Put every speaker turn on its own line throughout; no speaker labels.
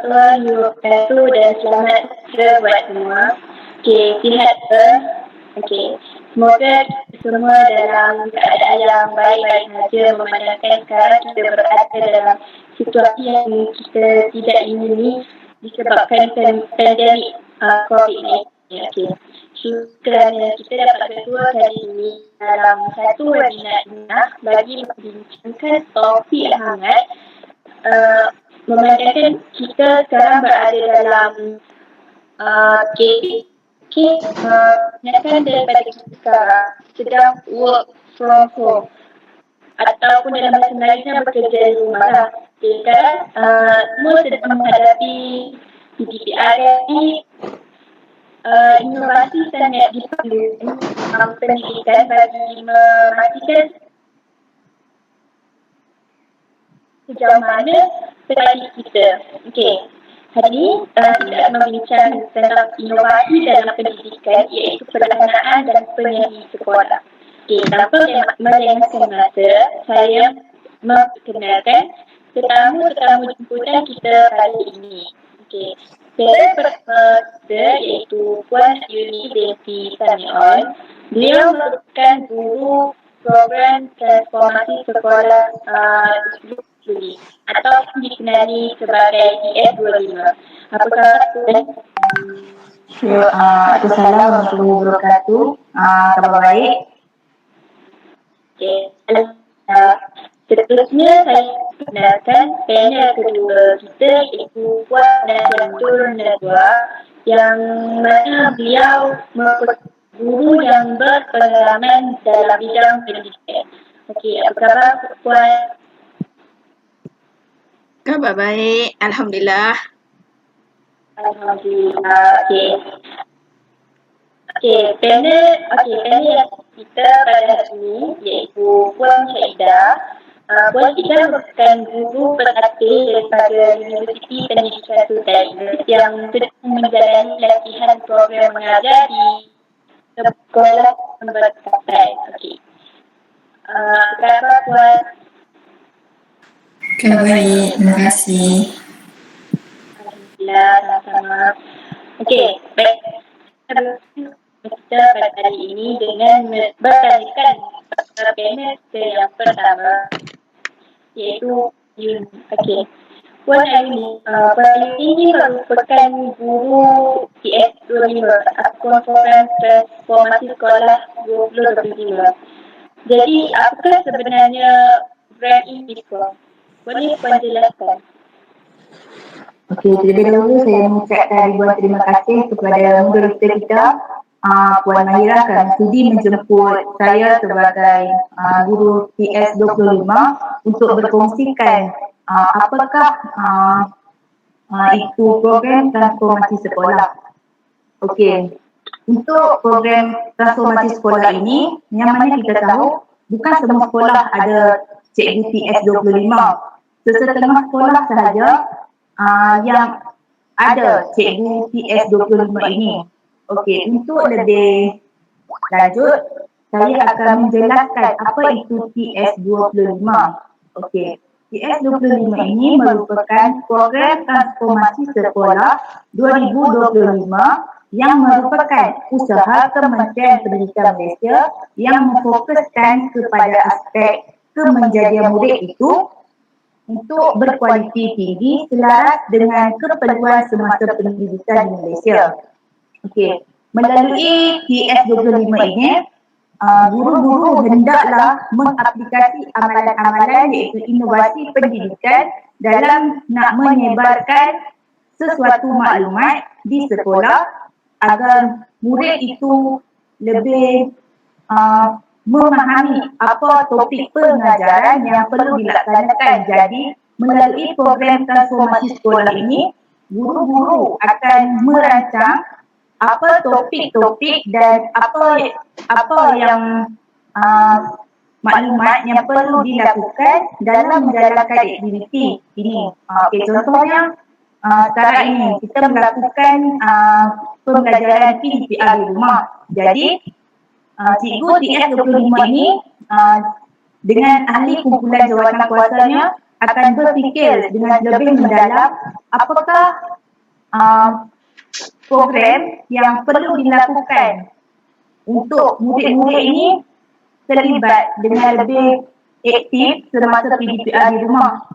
orang you wabarakatuh dan selamat sejahtera buat semua. Okay, sihat ke? Okay, semoga semua dalam keadaan yang baik-baik saja memandangkan sekarang kita berada dalam situasi yang kita tidak ingini disebabkan pandemik COVID-19. Okay. Kerana kita dapat berdua kali ini dalam satu webinar bagi membincangkan topik hangat memandangkan kita sekarang berada dalam kebanyakan daripada kita sekarang sedang work from home ataupun dalam bahasa Melayunya bekerja di rumah lah. Sekarang semua sedang menghadapi PPR ini. Inovasi sangat diperlukan pendidikan bagi memastikan sejauh mana petani kita. Okey, hari ini kita membincang tentang inovasi dalam pendidikan iaitu pelaksanaan dan penyedi sekolah. Okey, tanpa melengahkan masa, saya memperkenalkan tetamu jemputan kita kali ini. Okey, saya pertama iaitu Puan Yuni Denti Samion. Beliau merupakan guru program transformasi sekolah Juli atau dikenali sebagai DS25. Apa khabar Puan?
Assalamualaikum warahmatullahi wabarakatuh. Kabar baik?
Okey, seterusnya saya kenalkan panel kedua kita iaitu Puan Nazatul Najwa yang mana beliau merupakan guru yang berpengalaman dalam bidang pendidikan. Okey, apa khabar Puan?
Kabar baik, Alhamdulillah.
Alhamdulillah. Okey, panel yang kita pada hari ini iaitu Puan Syaidah. Puan Syaidah merupakan guru pengatih daripada Universiti Pendidikan Sultan yang sedang menjalani latihan program mengajar di sekolah berkapal. Okey. Apa khabar Puan?
Kabar baik, terima kasih.
Alhamdulillah, sama-sama. Okey, baik. Kita pada hari ini dengan bertanyakan panel yang pertama iaitu Yuni. Okey. Puan Yuni, Puan Yuni merupakan guru PS25 atau program transformasi sekolah 2025. Jadi, apakah sebenarnya program ini Puan? Boleh Puan jelaskan?
Okey, terlebih dahulu saya mengucapkan ribuan terima kasih kepada moderator kita, Puan Mahira kerana sudi menjemput saya sebagai guru PS25 untuk berkongsikan apakah itu program transformasi sekolah. Okey, untuk program transformasi sekolah ini, yang mana kita tahu bukan semua sekolah ada cikgu PS25. Sesetengah sekolah sahaja yang ada cikgu PS25 ini. Okey, untuk lebih lanjut, saya akan menjelaskan apa itu PS25. Okey, PS25 ini merupakan program transformasi sekolah 2025 yang merupakan usaha Kementerian Pendidikan Malaysia yang memfokuskan kepada aspek kemenjadian murid itu untuk berkualiti tinggi selaras dengan keperluan semasa pendidikan di Malaysia. Okey, melalui PS25 ini, guru-guru hendaklah mengaplikasi amalan-amalan iaitu inovasi pendidikan dalam nak menyebarkan sesuatu maklumat di sekolah agar murid itu lebih memahami apa topik pengajaran yang perlu dilaksanakan. Jadi, melalui program transformasi sekolah ini, guru-guru akan merancang apa topik-topik dan apa yang maklumat yang perlu dilakukan dalam menjalankan aktiviti ini. Okey, contohnya sekarang ini kita melakukan pembelajaran PDPR di rumah. Jadi, cikgu TS25 ini dengan ahli kumpulan jawatan kuasanya akan berfikir dengan lebih mendalam apakah program yang perlu dilakukan untuk murid-murid ini terlibat dengan lebih aktif semasa PDPR di rumah.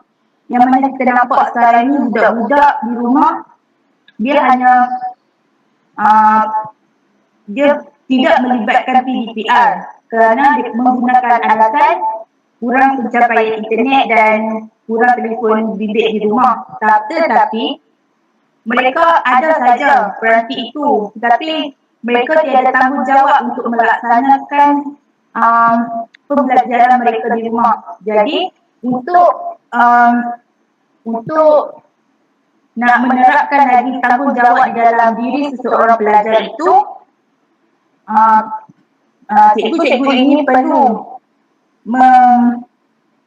Yang mana kita nampak sekarang ini budak-budak di rumah, dia hanya dia tidak melibatkan PDPR kerana dia menggunakan alasan kurang pencapaian internet dan kurang telefon bimbit di rumah. Tetapi mereka ada saja peranti itu, tetapi mereka tiada tanggungjawab untuk melaksanakan pembelajaran mereka di rumah. Jadi untuk nak menerapkan lagi tanggungjawab di dalam diri seseorang pelajar itu, cikgu-cikgu ini perlu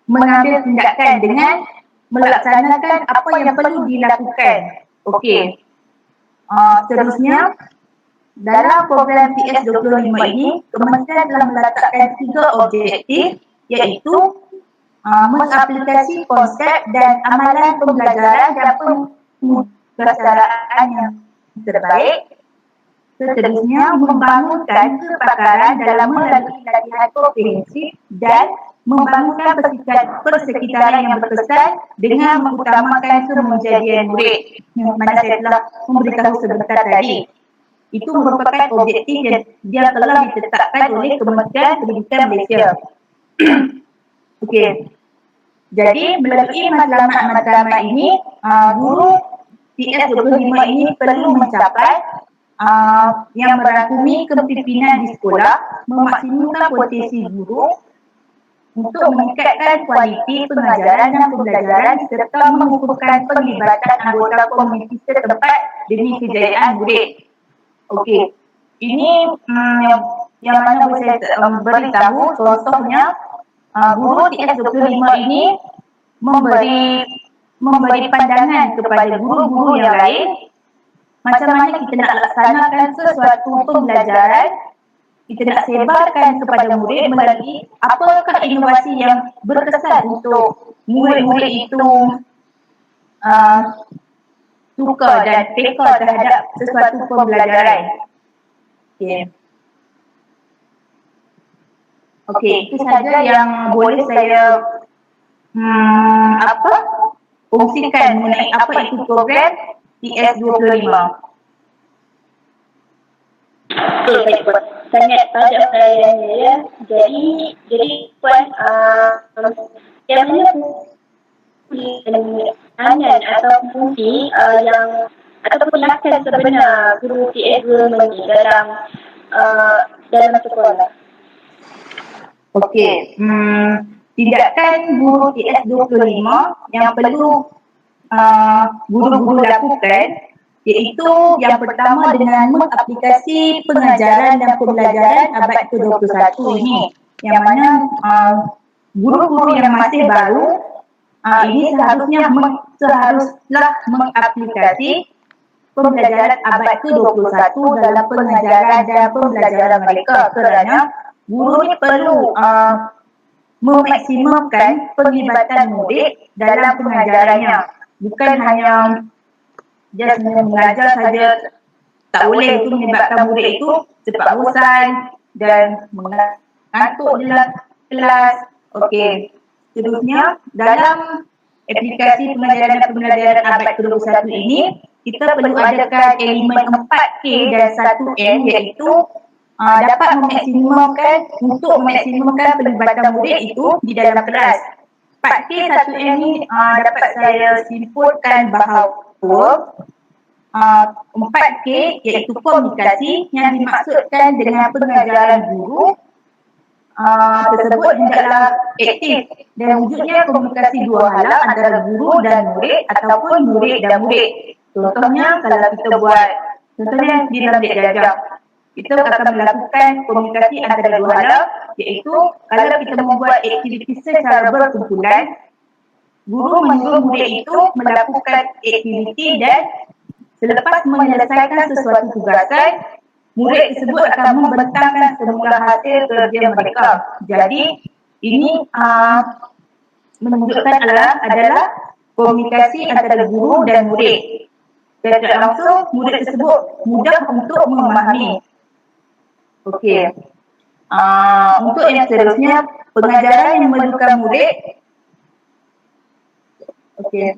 mengambil tindakan dengan melaksanakan apa yang perlu dilakukan. Okey. Seterusnya, dalam program TS25 ini, Kementerian telah meletakkan 3 objektif, iaitu mengaplikasi konsep dan amalan pembelajaran dan pembelajaran yang terbaik. Seterusnya, membangunkan kepakaran dalam melalui latihan komprehensif dan membangunkan persekitaran yang berkesan dengan mengutamakan kemenjadian murid. Mana saya telah memberitahu sebentar tadi. Itu merupakan objektif yang telah ditetapkan oleh Kementerian Pendidikan Malaysia. Okey. Jadi, melalui matlamat-matlamat ini, guru TS25 ini perlu mencapai yang merangkumi kepimpinan di sekolah, memaksimumkan potensi guru untuk meningkatkan kualiti pengajaran dan pembelajaran serta mengukuhkan penglibatan anggota komuniti setempat demi kejayaan murid. Okey, ini yang mana boleh saya beritahu contohnya, guru TS25 ini memberi pandangan kepada guru-guru yang lain macam mana kita nak laksanakan sesuatu pembelajaran, kita nak sebarkan kepada murid melalui apakah inovasi yang berkesan untuk murid-murid itu suka dan teka terhadap sesuatu pembelajaran. Okey, itu saja yang boleh saya kongsikan mengenai apa itu program TS25.
Baik Puan. Sangat tajam penilaiannya ya. Jadi Puan, yang mana peranan atau fungsi yang ataupun lakan sebenar guru TS25 dalam sekolah?
Okey, tindakan guru TS25 yang perlu guru-guru lakukan iaitu yang pertama dengan mengaplikasi pengajaran dan pembelajaran abad ke-21 ini, yang mana guru-guru yang masih baru ini seharuslah mengaplikasi pembelajaran abad ke-21 dalam pengajaran dan pembelajaran mereka, kerana guru ini perlu memaksimumkan penglibatan murid dalam pengajarannya. Bukan hanya just mengajar saja, tak boleh itu menyebabkan murid itu cepat bosan dan mengantuk dalam kelas. Okey, seterusnya dalam aplikasi pengajaran dan pembelajaran abad ke-21 ini, kita perlu adakan elemen 4K dan 1M, iaitu dapat memaksimumkan pelibatan murid itu di dalam kelas. 4K 1M ni dapat saya simpulkan bahawa 4K iaitu komunikasi yang dimaksudkan dengan pengajaran guru tersebut hendaklah aktif dan wujudnya komunikasi dua hala antara guru dan murid ataupun murid dan murid. Contohnya kalau kita buat, contohnya di dalam bilik darjah, kita akan melakukan komunikasi antara dua hala, iaitu kalau kita membuat aktiviti secara berkumpulan, guru menyuruh murid itu melakukan aktiviti dan selepas menyelesaikan sesuatu tugasan, murid tersebut akan membentangkan semula hasil kerja mereka. Jadi, ini menunjukkan adalah komunikasi antara guru dan murid. Dan tidak langsung murid tersebut mudah untuk memahami. Okey. Untuk yang seterusnya, pengajaran yang memerlukan murid. Okey.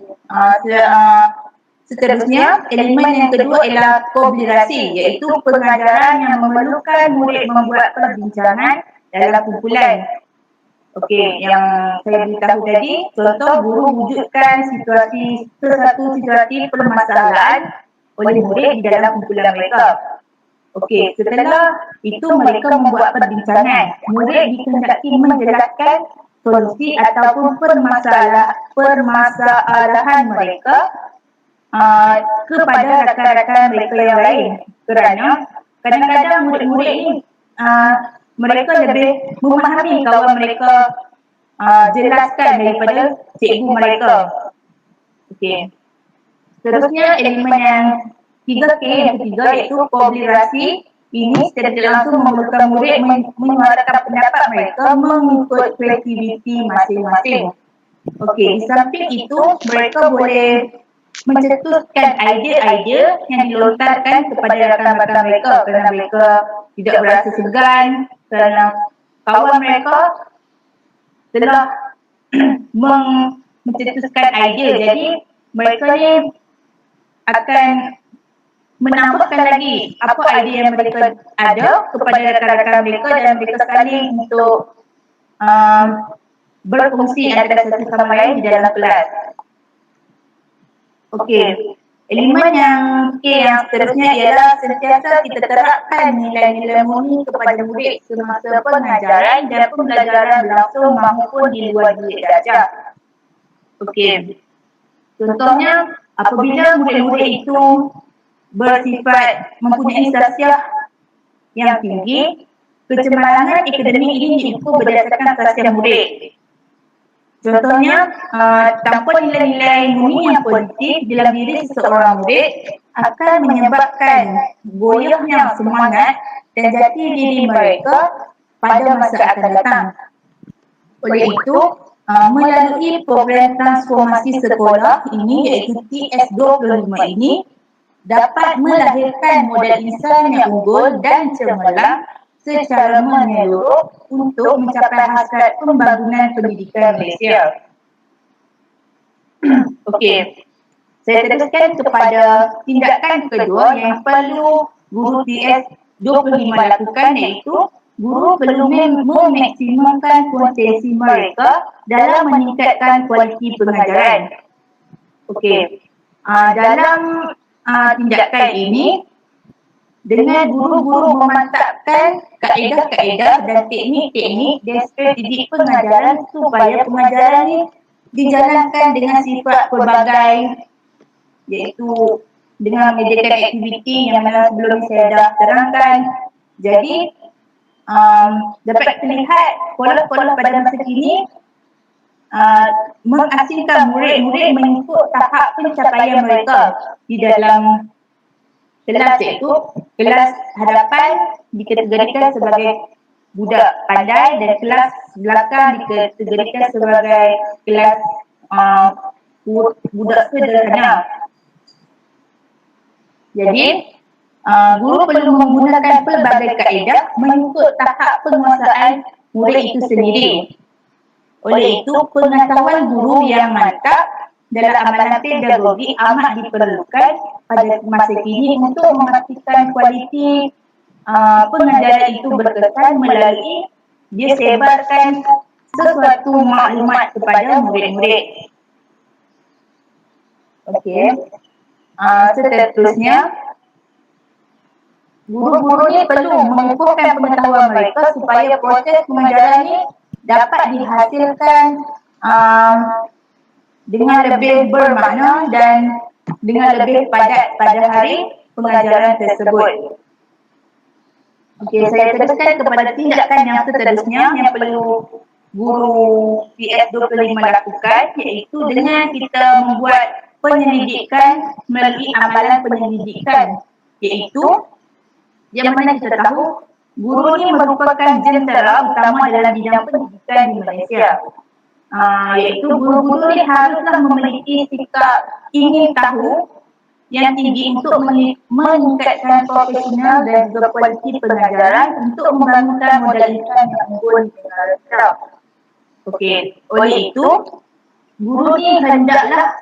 Seterusnya, elemen yang kedua ialah kolaborasi, iaitu pengajaran yang memerlukan murid membuat perbincangan dalam kumpulan. Okey, yang saya beritahu tadi, contoh guru wujudkan sesuatu situasi permasalahan oleh murid di dalam kumpulan mereka. Okey, setelah itu mereka membuat perbincangan. Murid dikehendaki menjelaskan solusi ataupun permasalahan mereka kepada rakan-rakan mereka yang lain. Kerana kadang-kadang murid-murid ini mereka lebih memahami kawan mereka jelaskan daripada cikgu mereka. Okey. Seterusnya, elemen yang 3K yang ketiga iaitu kolaborasi. Ini secara tidak langsung memerlukan murid menyuarakan pendapat mereka mengikut kreativiti masing-masing. Okey, di samping itu mereka boleh mencetuskan idea-idea yang dilontarkan kepada rakan-rakan mereka kerana mereka tidak berasa segan kerana kawan mereka telah mencetuskan idea. Jadi mereka ni akan menambahkan lagi apa idea yang mereka ada kepada rakan-rakan mereka dan mereka saling untuk berfungsi antara satu sama lain di dalam kelas. Okey. Elemen yang seterusnya ialah sentiasa kita terapkan nilai-nilai murni kepada murid semasa pengajaran dan pembelajaran berlangsung maupun di luar bilik darjah. Okey. Contohnya, apabila murid-murid itu bersifat mempunyai sasiah yang tinggi, kecemerlangan akademik ini diukur berdasarkan sasiah murid. Contohnya, tanpa nilai-nilai murni yang positif dalam diri seseorang murid akan menyebabkan goyahnya semangat dan jati diri mereka pada masa akan datang. Oleh itu, melalui program transformasi sekolah ini iaitu TS25 ini dapat melahirkan model insan yang unggul dan cemerlang secara menyeluruh untuk mencapai hasrat pembangunan pendidikan Malaysia. Okey, saya teruskan kepada tindakan kedua yang perlu guru TS25 lakukan, iaitu guru perlu memaksimumkan potensi mereka dalam meningkatkan kualiti pengajaran. Okey, dalam tindakan ini, dengan guru-guru memantapkan kaedah-kaedah dan teknik-teknik dan strategi pengajaran supaya pengajaran ini dijalankan dengan sifat pelbagai, iaitu dengan menyediakan aktiviti yang mana sebelum saya dah terangkan. Jadi, dapat terlihat sekolah-sekolah pada masa kini mengasingkan murid-murid mengikut tahap pencapaian mereka di dalam kelas, iaitu kelas hadapan dikategorikan sebagai budak pandai dan kelas belakang dikategorikan sebagai kelas budak sederhana. Jadi, guru perlu menggunakan pelbagai kaedah mengikut tahap penguasaan murid itu sendiri. Oleh itu, pengetahuan guru yang mantap dalam amalan pedagogi amat diperlukan pada masa kini untuk memastikan kualiti pengajaran itu berkesan melalui dia sebarkan sesuatu maklumat kepada murid-murid. Okey. Seterusnya, guru-guru ni perlu mengukuhkan pengetahuan mereka supaya proses pengajaran ini dapat dihasilkan dengan lebih bermakna dan dengan lebih padat pada hari pengajaran tersebut. Okey, saya teruskan kepada tindakan yang seterusnya yang perlu guru PS25 lakukan, iaitu dengan kita membuat penyelidikan melalui amalan penyelidikan, iaitu yang mana kita tahu guru ni merupakan jentera utama dalam bidang pendidikan di Malaysia. Iaitu guru-guru ni haruslah memiliki sikap ingin tahu yang tinggi untuk meningkatkan profesional dan juga kualiti pengajaran untuk membangunkan modal insan yang unggul di negara kita. Okey, oleh itu, guru ni hendaklah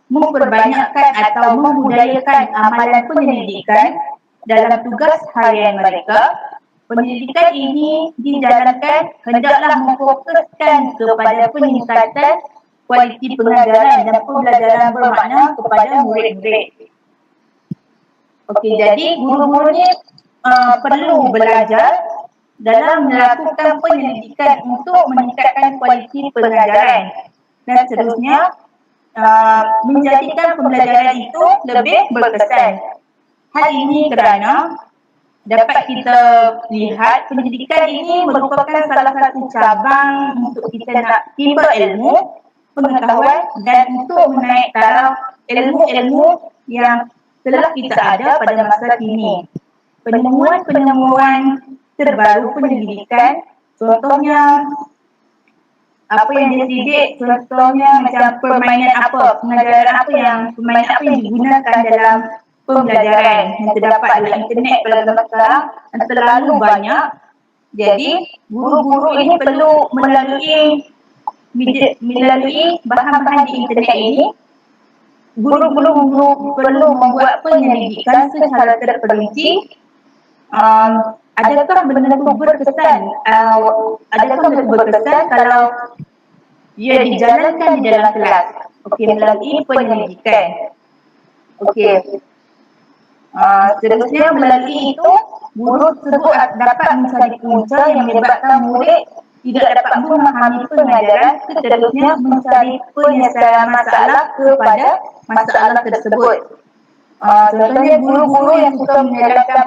memperbanyakkan atau membudayakan amalan penyelidikan dalam tugas harian mereka. Penyelidikan ini dijalankan hendaklah memfokuskan kepada peningkatan kualiti pengajaran dan pembelajaran bermakna kepada murid-murid. Okey, jadi guru-guru ni perlu belajar dalam melakukan penyelidikan untuk meningkatkan kualiti pengajaran dan seterusnya menjadikan pembelajaran itu lebih berkesan. Hal ini kerana dapat kita lihat pendidikan ini merupakan salah satu cabang untuk kita nak timba ilmu, pengetahuan dan untuk menaik taraf ilmu-ilmu yang telah kita ada pada masa kini. Penemuan-penemuan terbaru pendidikan, contohnya apa yang dididik, contohnya macam permainan apa, permainan apa yang digunakan dalam pembelajaran yang terdapat dalam internet pada masa sekarang yang terlalu banyak. Jadi guru-guru ini perlu melalui bahan-bahan di internet ini, guru-guru perlu membuat penyelidikan secara terperinci. Adakah benda itu berkesan? Kalau ia dijalankan di dalam kelas? Okey, melalui penyelidikan. Okey. Seterusnya melalui itu, guru tersebut dapat mencari punca yang menyebabkan murid tidak dapat memahami pengajaran, seterusnya mencari penyelesaian masalah kepada masalah tersebut. Contohnya guru-guru yang suka menjalankan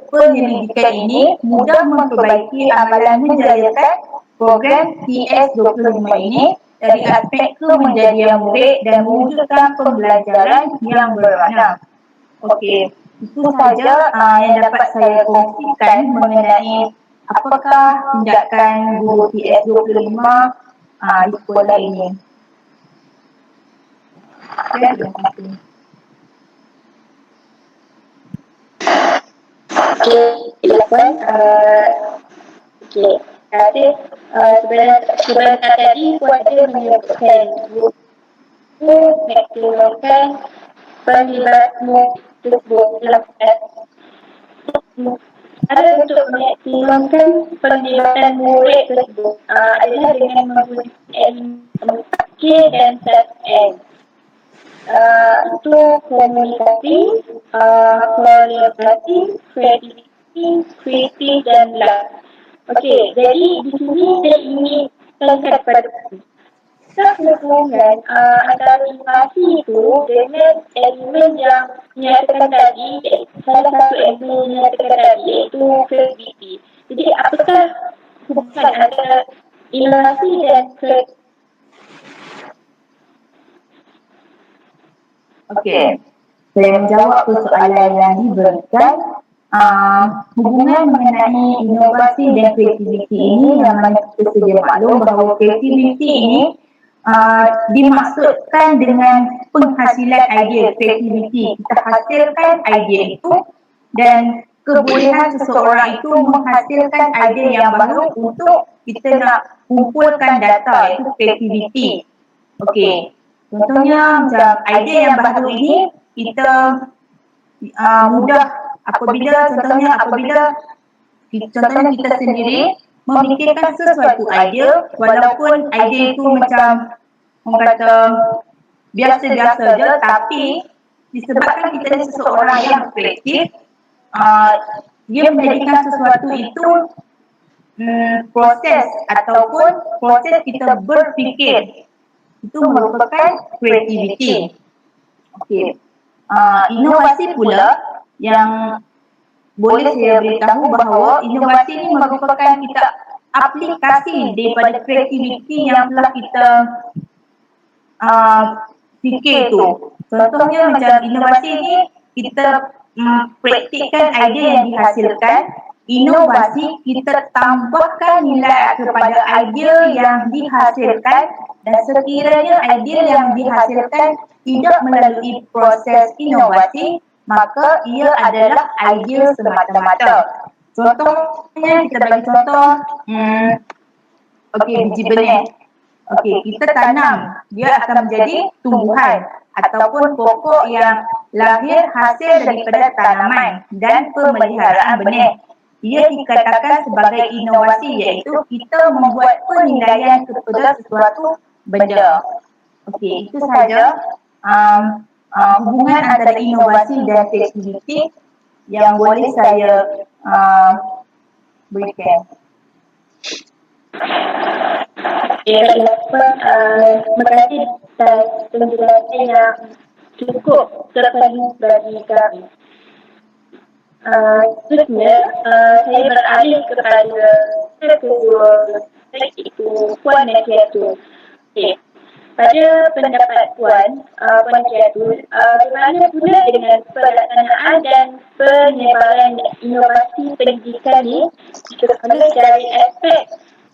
penyelidikan ini mudah memperbaiki amalan menjayakan program PS25 ini dari aspek kemenjadian murid dan mewujudkan pembelajaran yang bermakna. Okey. Itu sahaja yang dapat saya kongsikan mengenai apakah tindakan guru PS25 di sekolah ini. Terima kasih.
Okey, silakan. Okey, sebenarnya tadi kuasa menyebutkan guru maksimalkan penlibatmu tersebut ada untuk memaksimalkan penglibatan murid tersebut adalah dengan menggunakan 4K dan 1M. Itu komunikasi, kolaborasi, kreativiti, kritik dan love. Okey, jadi di sini saya ingin tanya kepada hubungan antara animasi itu dengan elemen yang menyatakan tadi, salah satu elemen yang menyatakan tadi iaitu kreativiti. Jadi apakah hubungan antara animasi dan kreativiti?
Okey, saya menjawab persoalan yang diberikan. Hubungan mengenai inovasi dan kreativiti ini yang mana kita sedia maklum bahawa kreativiti ini dimaksudkan dengan penghasilan idea kreativiti. Kita hasilkan idea itu dan kebolehan seseorang itu menghasilkan idea yang baru untuk kita nak kumpulkan data, iaitu kreativiti. Okey, contohnya macam idea yang baru ini kita mudah apabila kita sendiri memikirkan sesuatu idea, walaupun idea itu macam orang kata biasa-biasa je, tapi disebabkan kita ni seseorang yang kreatif, dia menjadikan sesuatu itu proses kita berfikir itu merupakan kreativiti. Okey. Inovasi pula yang boleh saya beritahu bahawa inovasi ini merupakan kita aplikasi daripada kreativiti yang telah kita fikir tu. Contohnya macam inovasi ini kita praktikkan idea yang dihasilkan inovasi, kita tambahkan nilai kepada idea yang dihasilkan, dan sekiranya idea yang dihasilkan tidak melalui proses inovasi, maka ia adalah idea semata-mata. Contohnya, kita bagi contoh, biji benih. Kita tanam, dia akan menjadi tumbuhan ataupun pokok yang lahir hasil daripada tanaman dan pemeliharaan benih. Ia dikatakan sebagai inovasi, iaitu kita membuat penilaian kepada sesuatu benda. Itu sahaja hubungan antara inovasi dan kreativiti yang boleh saya berikan.
Terima kasih atas penjelasan yang cukup terpenuh bagi kami. Seterusnya, saya beralih kepada kedua, iaitu Puan Nakiatul. Pada pendapat Puan Nakiatul, bagaimana pula dengan pelaksanaan dan penyebaran inovasi pendidikan ini dari aspek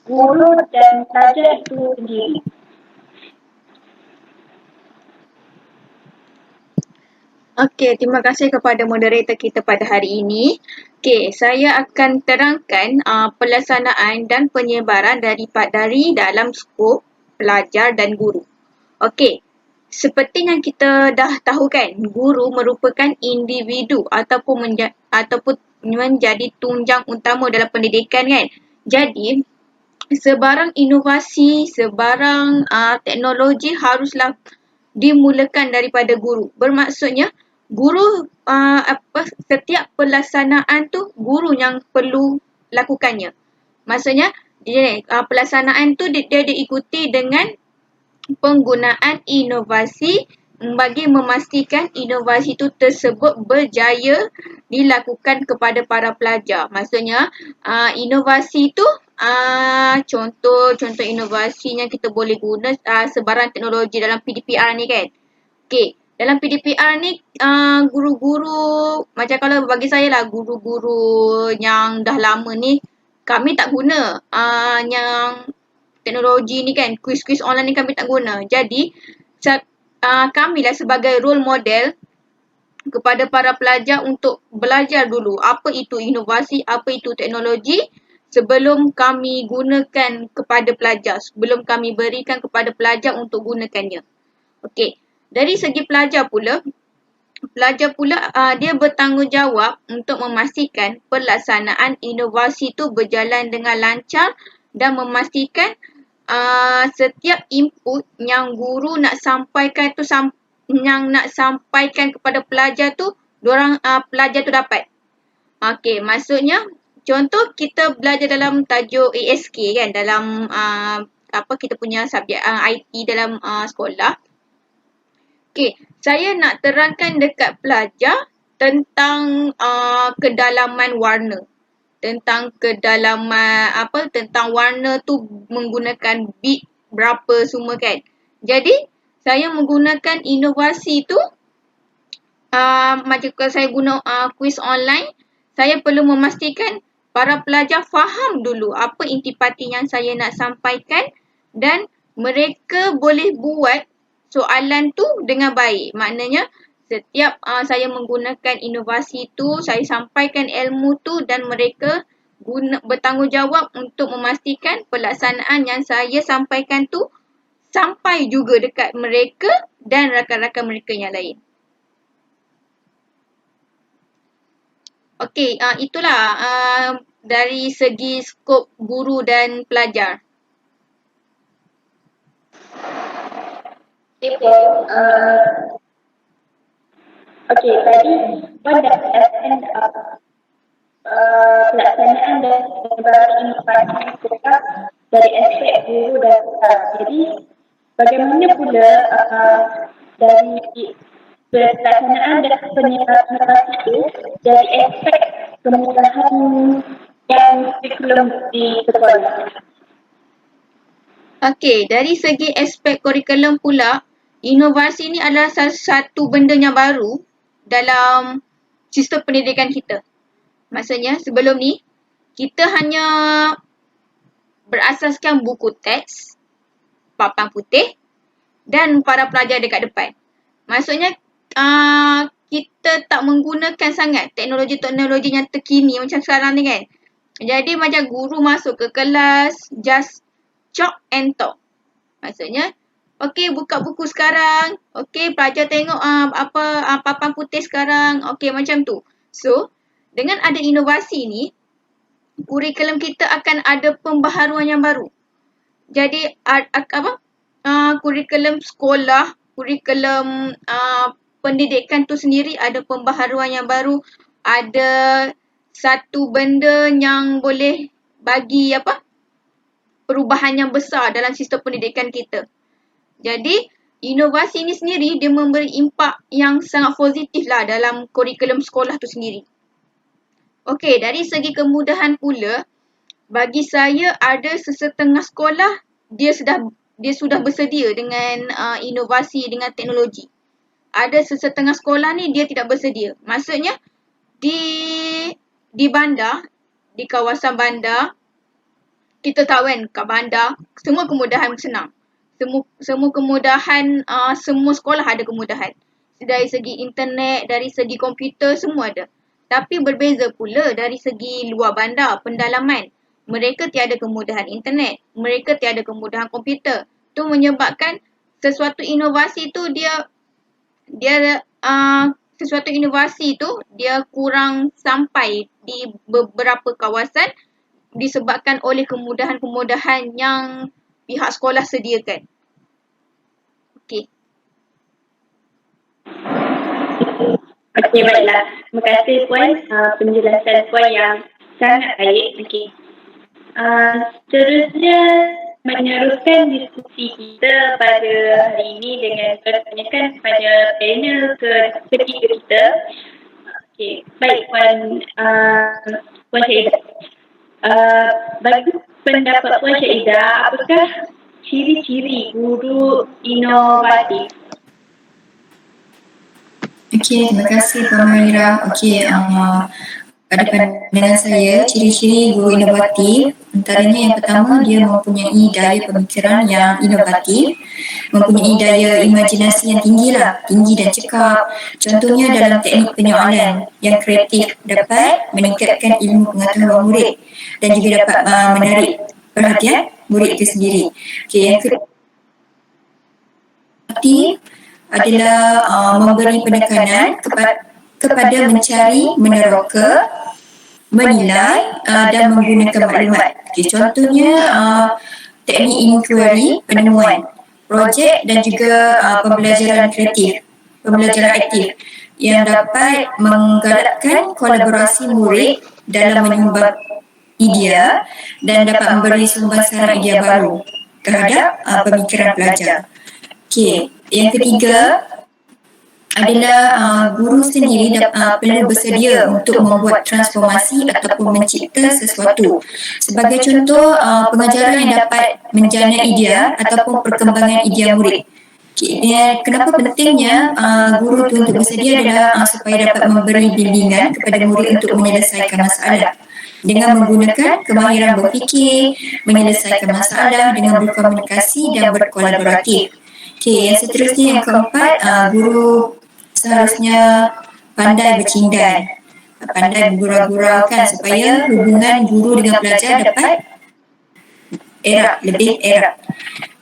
guru dan pelajar itu sendiri?
Terima kasih kepada moderator kita pada hari ini. Saya akan terangkan pelaksanaan dan penyebaran dari dalam skop pelajar dan guru. Seperti yang kita dah tahu kan, guru merupakan individu ataupun menjadi tunjang utama dalam pendidikan kan. Jadi, sebarang inovasi, sebarang teknologi haruslah dimulakan daripada guru. Bermaksudnya, guru setiap pelaksanaan tu guru yang perlu lakukannya. Maksudnya, pelaksanaan tu dia diikuti dengan penggunaan inovasi bagi memastikan inovasi itu tersebut berjaya dilakukan kepada para pelajar. Maksudnya, inovasi itu contoh inovasinya kita boleh guna sebarang teknologi dalam PDPR ni kan. Dalam PDPR ni guru-guru, macam kalau bagi saya lah, guru-guru yang dah lama ni kami tak guna yang teknologi ni kan, kuis-kuis online ni kami tak guna. Jadi kamilah sebagai role model kepada para pelajar untuk belajar dulu apa itu inovasi, apa itu teknologi sebelum kami gunakan kepada pelajar, sebelum kami berikan kepada pelajar untuk gunakannya. Dari segi pelajar pula dia bertanggungjawab untuk memastikan pelaksanaan inovasi itu berjalan dengan lancar dan memastikan setiap input yang guru nak sampaikan tu kepada pelajar tu pelajar tu dapat. Maksudnya contoh kita belajar dalam tajuk ASK kan, dalam kita punya subjek IT dalam sekolah. Saya nak terangkan dekat pelajar tentang kedalaman warna. Tentang warna tu menggunakan bit berapa semua kan. Jadi, saya menggunakan inovasi tu macam kalau saya guna kuis online, saya perlu memastikan para pelajar faham dulu apa intipati yang saya nak sampaikan dan mereka boleh buat soalan tu dengan baik. Maknanya, setiap saya menggunakan inovasi tu, saya sampaikan ilmu tu dan mereka bertanggungjawab untuk memastikan pelaksanaan yang saya sampaikan tu sampai juga dekat mereka dan rakan-rakan mereka yang lain. Itulah dari segi skop guru dan pelajar.
Tadi Puan dah katakan pelaksanaan dan penyebaran inovasi tetap dari aspek guru dan pelajar. Jadi, bagaimana pula dari pelaksanaan dan penyebaran inovasi itu dari aspek kemudahan yang kurikulum di sekolah?
Dari segi aspek kurikulum pula, inovasi ni adalah satu benda yang baru dalam sistem pendidikan kita. Maksudnya sebelum ni, kita hanya berasaskan buku teks, papan putih dan para pelajar dekat depan. Maksudnya kita tak menggunakan sangat teknologi-teknologi yang terkini macam sekarang ni kan. Jadi macam guru masuk ke kelas, just chalk and talk. Maksudnya, okey buka buku sekarang, okey pelajar tengok papan putih sekarang, okey macam tu. So, dengan ada inovasi ni, kurikulum kita akan ada pembaharuan yang baru. Jadi kurikulum sekolah, kurikulum pendidikan tu sendiri ada pembaharuan yang baru, ada satu benda yang boleh bagi perubahan yang besar dalam sistem pendidikan kita. Jadi inovasi ini sendiri dia memberi impak yang sangat positif lah dalam kurikulum sekolah tu sendiri. Okey, dari segi kemudahan pula, bagi saya ada sesetengah sekolah dia sudah bersedia dengan inovasi dengan teknologi. Ada sesetengah sekolah ni dia tidak bersedia. Maksudnya di bandar, di kawasan bandar, kita tahu kan kat bandar semua kemudahan senang. Semua kemudahan, semua sekolah ada kemudahan. Dari segi internet, dari segi komputer, semua ada. Tapi berbeza pula dari segi luar bandar, pendalaman. Mereka tiada kemudahan internet. Mereka tiada kemudahan komputer. Itu menyebabkan sesuatu inovasi tu dia kurang sampai di beberapa kawasan disebabkan oleh kemudahan-kemudahan yang pihak sekolah sediakan. Okey.
Okey, baiklah. Terima kasih Puan, penjelasan Puan yang sangat baik. Okey. Seterusnya meneruskan diskusi kita pada hari ini dengan bertanyakan kepada panel ketiga kita. Okey, baik Puan Syahidah. Bagi pendapat Puan Syahidah, apakah ciri-ciri guru inovatif?
Okey, terima kasih Puan Mahira. Okey, pada pandangan saya, ciri-ciri guru inovatif antaranya yang pertama, dia mempunyai daya pemikiran yang inovatif, mempunyai daya imajinasi yang tinggi dan cekap. Contohnya dalam teknik penyoalan yang kreatif, dapat meningkatkan ilmu pengetahuan murid dan juga dapat menarik perhatian murid itu sendiri. Okey, yang kedua adalah memberi penekanan kepada mencari, meneroka, menilai dan menggunakan maklumat. Okay, contohnya teknik inquiry, penemuan, projek dan juga pembelajaran aktif yang dapat menggalakkan kolaborasi murid dalam menyumbang idea dan dapat memberi sumbangan idea baru terhadap pemikiran pelajar. Okey, yang ketiga adalah guru sendiri perlu bersedia untuk membuat transformasi ataupun mencipta sesuatu. Sebagai contoh, pengajaran yang dapat menjana idea ataupun perkembangan idea murid. Kenapa pentingnya guru itu untuk bersedia adalah supaya dapat memberi bimbingan kepada murid untuk menyelesaikan masalah dengan menggunakan kemahiran berfikir, menyelesaikan masalah dengan berkomunikasi dan berkolaboratif. Okey, yang seterusnya yang keempat, guru seharusnya pandai bercindan, pandai bergurau-guraukan supaya hubungan guru dengan pelajar dapat lebih erat.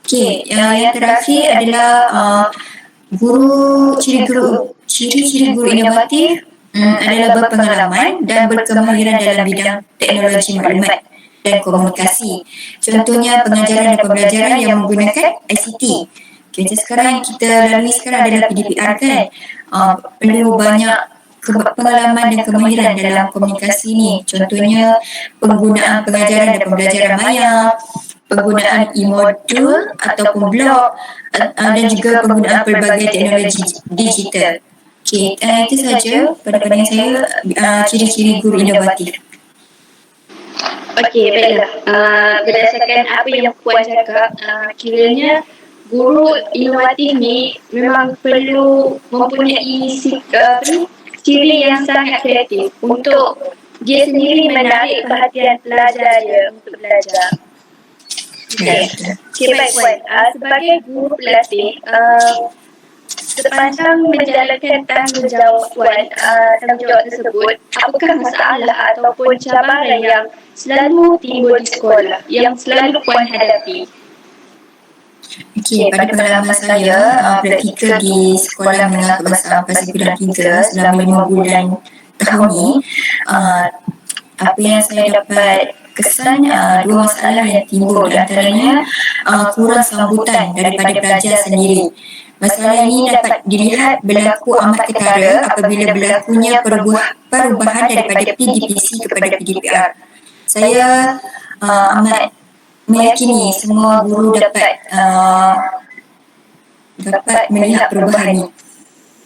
Okey, yang terakhir adalah ciri-ciri guru inovatif adalah berpengalaman dan berkemahiran dalam bidang teknologi maklumat dan komunikasi. Contohnya pengajaran dan pembelajaran yang menggunakan ICT. Okay, macam sekarang yang kita lalui sekarang adalah PDPR kan. Perlu banyak pengalaman dan kemahiran dalam komunikasi ni. Contohnya penggunaan pengajaran dan pembelajaran maya, penggunaan e-modul ataupun blog dan juga penggunaan pelbagai teknologi digital. Okay, itu sahaja pada pandangan saya ciri-ciri guru inovatif.
Okey, baiklah. Berdasarkan apa yang Puan cakap, kiranya guru inovatif ni memang perlu mempunyai ciri yang sangat kreatif untuk dia sendiri menarik perhatian pelajar dia untuk belajar. Okey, baik Puan. Sebagai guru pelatih, sepanjang menjalankan tanggungjawab Puan, tanggungjawab tersebut, apakah masalah ataupun cabaran yang selalu timbul di sekolah, yang selalu Puan hadapi?
Okey, pada pengalaman saya, praktikal di Sekolah Menengah Kebangsaan Pasir Gudang 3 selama 5 bulan tahun ni, apa yang saya dapat kesan, dua masalah yang timbul, antaranya kurang sambutan daripada pelajar sendiri. Masalah ini dapat dilihat berlaku amat ketara apabila berlakunya perubahan daripada PDPC kepada PDPR. Saya amat meyakini semua guru dapat melihat perubahan ini.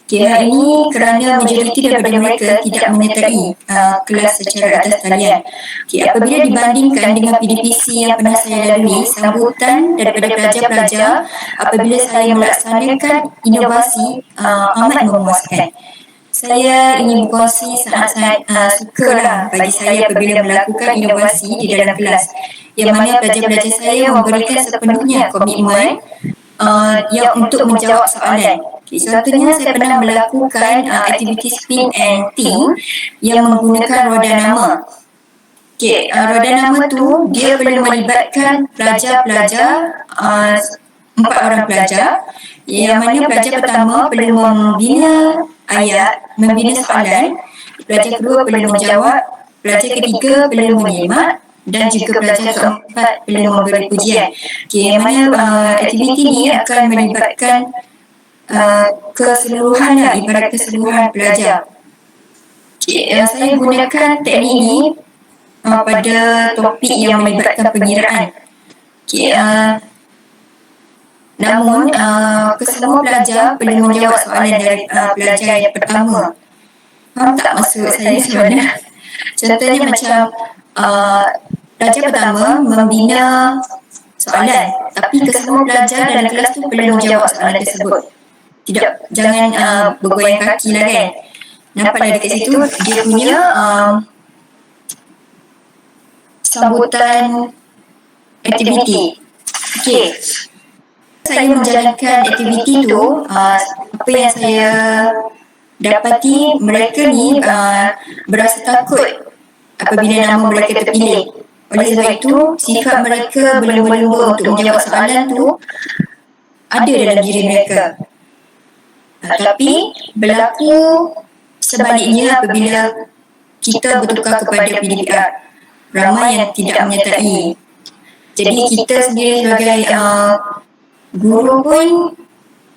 Hal ini kerana majoriti daripada mereka tidak menyertai kelas secara atas talian. Apabila dibandingkan dengan PDPC yang pernah saya lalui, sambutan daripada pelajar-pelajar apabila saya melaksanakan inovasi amat memuaskan. Saya ingin berkongsi sangat-sangat sukalah bagi saya apabila melakukan inovasi di dalam kelas, yang mana pelajar-pelajar saya memberikan sepenuhnya komitmen yang untuk menjawab soalan. Contohnya saya pernah melakukan aktiviti spin and think yang menggunakan roda nama. Roda nama tu dia perlu melibatkan pelajar-pelajar, 4 orang pelajar, yang mana pelajar pertama perlu membina ayat, membina soalan, pelajar kedua perlu menjawab, pelajar ketiga perlu menyimak, dan juga pelajar keempat perlu memberi pujian. Yang mana aktiviti ini akan melibatkan keseluruhan, ibarat keseluruhan pelajar. Saya gunakan teknik ini pada topik yang melibatkan pengiraan. Namun, kesemua pelajar perlu menjawab soalan dari pelajar yang pertama. Faham tak maksud saya sebenarnya? Contohnya macam pelajar pertama membina soalan, tapi kesemua pelajar dalam kelas tu perlu menjawab soalan tersebut. Jangan bergoyang kaki lah kan. Nampaklah dekat situ dia punya sambutan aktiviti. Saya menjalankan aktiviti tu, apa yang saya dapati, mereka ni berasa takut apabila nama mereka terpilih. Oleh sebab itu, sifat mereka berlumba-lumba untuk menjawab soalan tu ada dalam diri mereka. Tapi berlaku sebaliknya apabila kita bertukar kepada PDPR. Ramai yang tidak menyertai. Jadi kita sendiri sebagai guru pun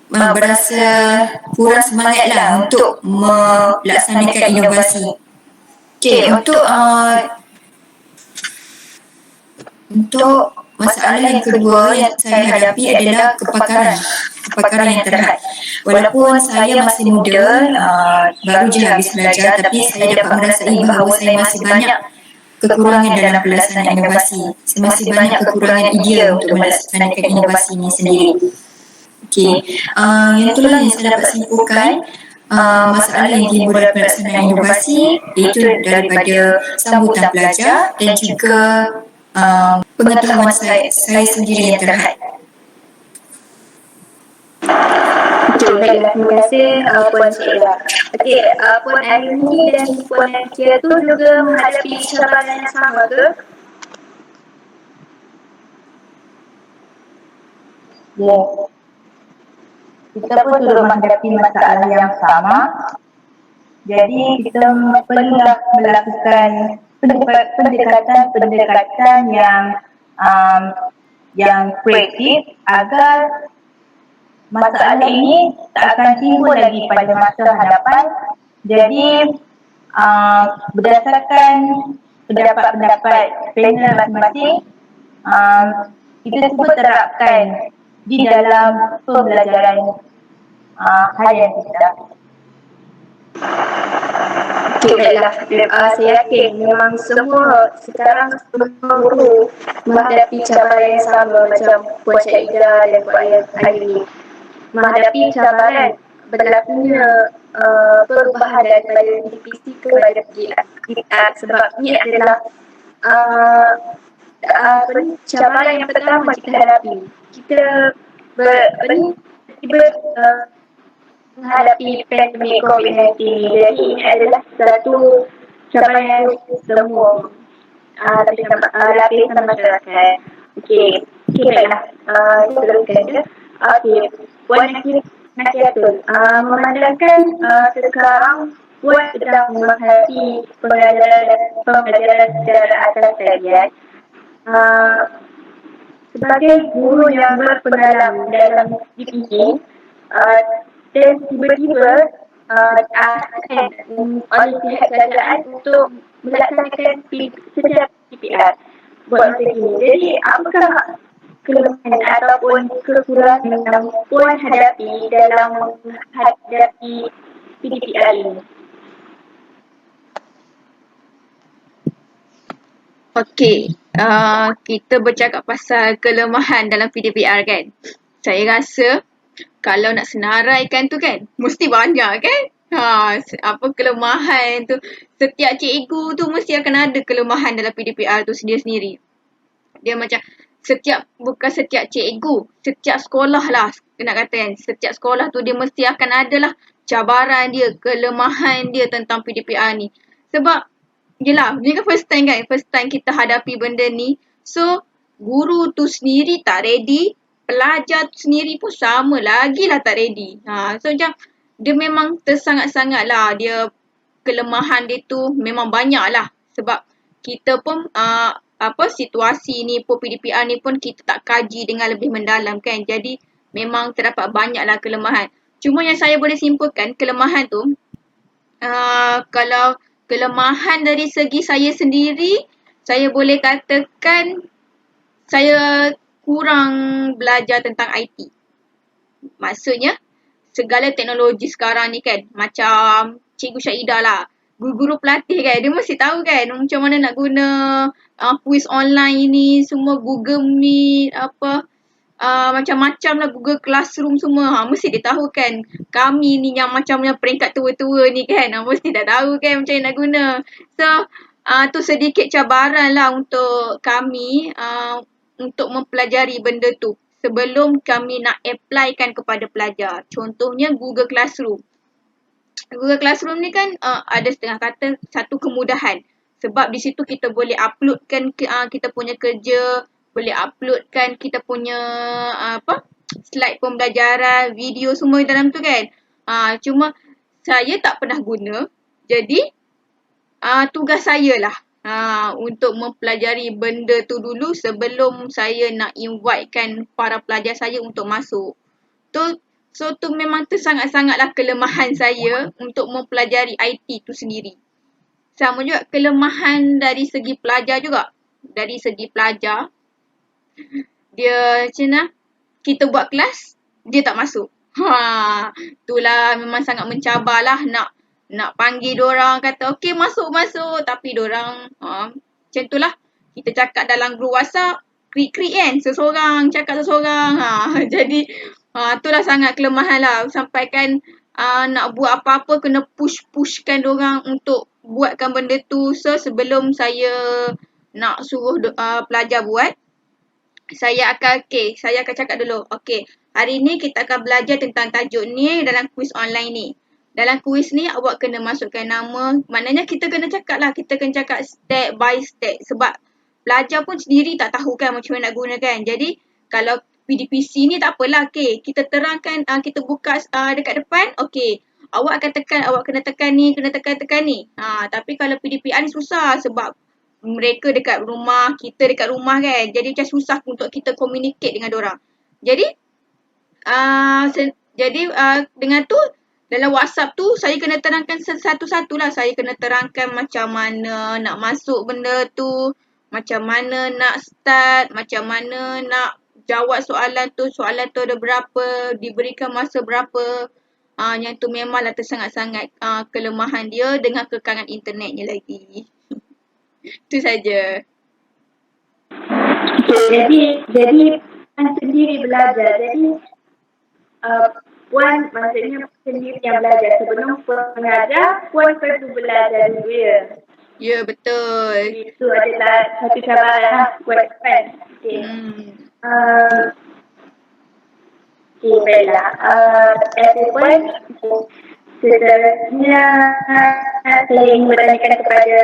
berasa kurang semangatlah untuk melaksanakan inovasi. Untuk masalah yang kedua yang saya hadapi adalah kepakaran yang terhad. Walaupun saya masih muda, baru je habis belajar, tapi saya dapat merasai bahawa saya masih banyak kekurangan dalam pelaksanaan inovasi. Saya masih banyak kekurangan idea untuk melaksanakan inovasi ini sendiri. Yang itulah yang saya dapat simpulkan masalah yang timbul dalam pelaksanaan inovasi, iaitu daripada sambutan pelajar dan juga pengetahuan saya sendiri yang terhad.
Baiklah, terima kasih Puan Syekla. Puan Aini dan Puan Nakia tu juga menghadapi cabaran yang sama ke?
Ya. Kita pun turut menghadapi masalah yang sama. Jadi kita perlulah melakukan pendekatan yang kreatif agar masalah ini tak akan timbul lagi pada masa hadapan. Jadi berdasarkan pendapat-pendapat panel masing-masing, kita cuba terapkan di dalam pembelajaran harian kita.
Baiklah, saya yakin memang sekarang semua guru menghadapi cabaran yang sama macam Puan Syahidah dan Puan Aini. Menghadapi cabaran berlakunya perubahan daripada PDPC kepada PDPR sebab ini adalah cabaran yang pertama kita hadapi. Kita tiba menghadapi pandemik COVID-19 ni. Jadi ini adalah satu cabaran yang semua lapisan masyarakat. Okey, baiklah. Teruskan je. Okey, Puan Nakiatul, memandangkan sekarang Puan sedang menghadapi pembelajaran secara atas talian. Sebagai guru yang berpengalaman dalam PDPC dan tiba-tiba oleh pihak kerajaan untuk melaksanakan setiap PDPR buat masa kini. Jadi apakah kelemahan ataupun kekurangan yang Puan hadapi dalam menghadapi PDPR ini?
Okey, kita bercakap pasal kelemahan dalam PDPR kan. Saya rasa kalau nak senaraikan tu kan, mesti banyak kan. Apa kelemahan tu. Setiap cikgu tu mesti akan ada kelemahan dalam PDPR tu sendiri-sendiri. Dia macam bukan setiap cikgu, setiap sekolah lah nak kata kan. Setiap sekolah tu dia mesti akan ada lah cabaran dia, kelemahan dia tentang PDPR ni. Sebab yelah, ni kan first time kita hadapi benda ni. So, guru tu sendiri tak ready, pelajar tu sendiri pun sama lagi lah tak ready. So macam, dia memang tersangat-sangat lah, dia kelemahan dia tu memang banyak lah. Sebab kita pun, situasi ni pun, PDPR ni pun kita tak kaji dengan lebih mendalam kan. Jadi, memang terdapat banyak lah kelemahan. Cuma yang saya boleh simpulkan, kelemahan tu, kalau kelemahan dari segi saya sendiri, saya boleh katakan saya kurang belajar tentang IT. Maksudnya, segala teknologi sekarang ni kan, macam Cikgu Syahidah lah, guru-guru pelatih kan, dia mesti tahu kan macam mana nak guna quiz online ni, semua Google Meet, macam-macam lah Google Classroom semua. Mesti dia tahu kan. Kami ni yang macamnya peringkat tua-tua ni kan, mesti dah tahu kan macam mana nak guna. So, tu sedikit cabaran lah untuk kami untuk mempelajari benda tu sebelum kami nak applykan kepada pelajar. Contohnya Google Classroom. Google Classroom ni kan ada setengah kata satu kemudahan. Sebab di situ kita boleh uploadkan kita punya kerja, boleh uploadkan kita punya slide pembelajaran, video semua dalam tu kan. Cuma saya tak pernah guna. Jadi tugas saya lah untuk mempelajari benda tu dulu sebelum saya nak invitekan para pelajar saya untuk masuk. So tu memang sangat-sangatlah kelemahan saya untuk mempelajari IT tu sendiri. Sama juga kelemahan dari segi pelajar juga. Dari segi pelajar, dia macam mana, kita buat kelas, dia tak masuk. Itulah memang sangat mencabar lah nak panggil diorang kata okey masuk tapi diorang macam tu lah. Kita cakap dalam grup WhatsApp, krik-krik kan, cakap seseorang. Jadi itulah sangat kelemahan lah. Sampai kan nak buat apa-apa kena pushkan diorang untuk buatkan benda tu. So sebelum saya nak suruh pelajar buat, saya akan cakap dulu. Okey, hari ni kita akan belajar tentang tajuk ni dalam kuis online ni. Dalam kuis ni awak kena masukkan nama. Maknanya kita kena cakap lah. Kita kena cakap step by step. Sebab pelajar pun sendiri tak tahu kan macam mana nak gunakan. Jadi kalau PDPC ni tak apalah. Okay, kita terangkan, kita buka dekat depan. Okay, awak kena tekan ni, kena tekan ni. Tapi kalau PDPR ni susah sebab mereka dekat rumah, kita dekat rumah kan. Jadi macam susah untuk kita communicate dengan diorang. Jadi dengan tu, dalam WhatsApp tu saya kena terangkan satu-satu lah. Saya kena terangkan macam mana nak masuk benda tu, macam mana nak start, macam mana nak jawab soalan tu ada berapa, diberikan masa berapa. Yang tu memanglah tersangat-sangat kelemahan dia dengan kekangan internetnya lagi. Itu saja.
Okay, jadi sendiri belajar. Jadi Puan maksudnya sendiri yang belajar. Sebelum pengajar, Puan perlu belajar dulu ya.
Ya, betul.
Itu adalah satu cabaran lah buat Puan. Okey. Okey, baiklah. Puan, seterusnya saya ingin bertanyakan kepada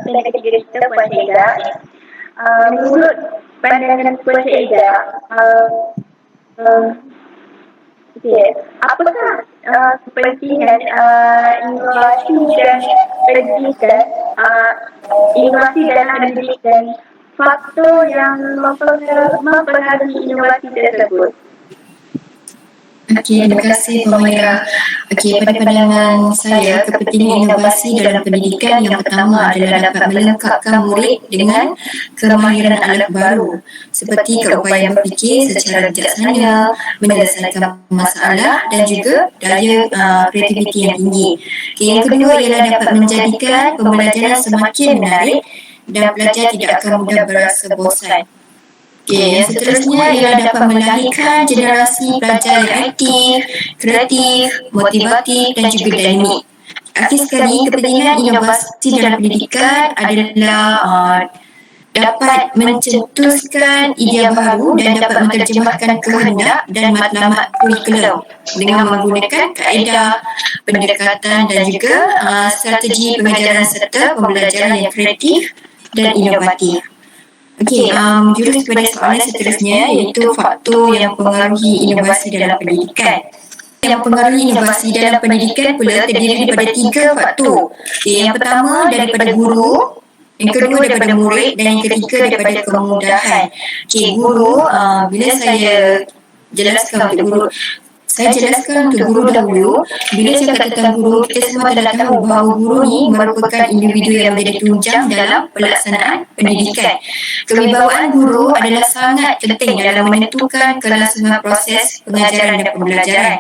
pihak ketiga kita, Puan Syahidah. Menurut pandangan Puan Syahidah, apakah kepentingan inovasi dan pendidikan, inovasi dalam pendidikan faktor yang mempengaruhi inovasi tersebut?
Okey, terima kasih Puan Maira. Okey, pada pandangan saya, kepentingan inovasi dalam pendidikan yang pertama adalah dapat melengkapkan murid dengan kemahiran alat baru seperti keupayaan berfikir secara bijaksana, menyelesaikan masalah dan juga daya kreativiti yang tinggi. Okey, yang kedua ialah dapat menjadikan pembelajaran semakin menarik dan pelajar tidak akan mudah berasa bosan. Okey, yang seterusnya ialah dapat melahirkan generasi pelajar yang aktif, kreatif, motivatif dan juga dinamik. Akhir sekali, kepentingan inovasi dalam pendidikan adalah dapat mencetuskan idea baru dan dapat menerjemahkan kehendak dan matlamat kurikulum dengan menggunakan kaedah, pendekatan dan juga strategi pengajaran serta pembelajaran yang kreatif dan inovatif. Okey, jurus kepada soalan seterusnya iaitu faktor yang mempengaruhi inovasi dalam pendidikan. Yang mempengaruhi inovasi dalam pendidikan pula terdiri daripada 3 faktor. Okay, yang pertama daripada guru, yang kedua daripada murid dan yang ketiga daripada kemudahan. Okey, guru, bila saya jelaskan untuk guru, saya jelaskan untuk guru dahulu. Bila cakap tentang guru, kita semua telah tahu bahawa guru ni merupakan individu yang menjadi tunjang dalam pelaksanaan pendidikan. Kewibawaan guru adalah sangat penting dalam menentukan kelangsungan proses pengajaran dan pembelajaran,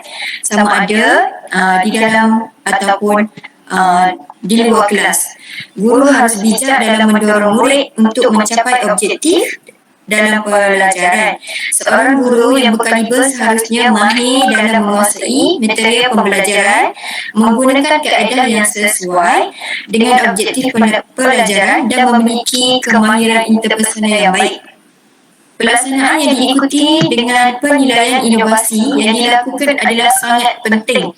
sama ada di dalam ataupun di luar kelas. Guru harus bijak dalam mendorong murid untuk mencapai objektif dalam pelajaran. Seorang guru yang berkaliber seharusnya mahir dalam menguasai material pembelajaran, menggunakan kaedah yang sesuai dengan objektif pelajaran dan memiliki kemahiran interpersonal yang baik. Pelaksanaan yang diikuti dengan penilaian inovasi yang dilakukan adalah sangat penting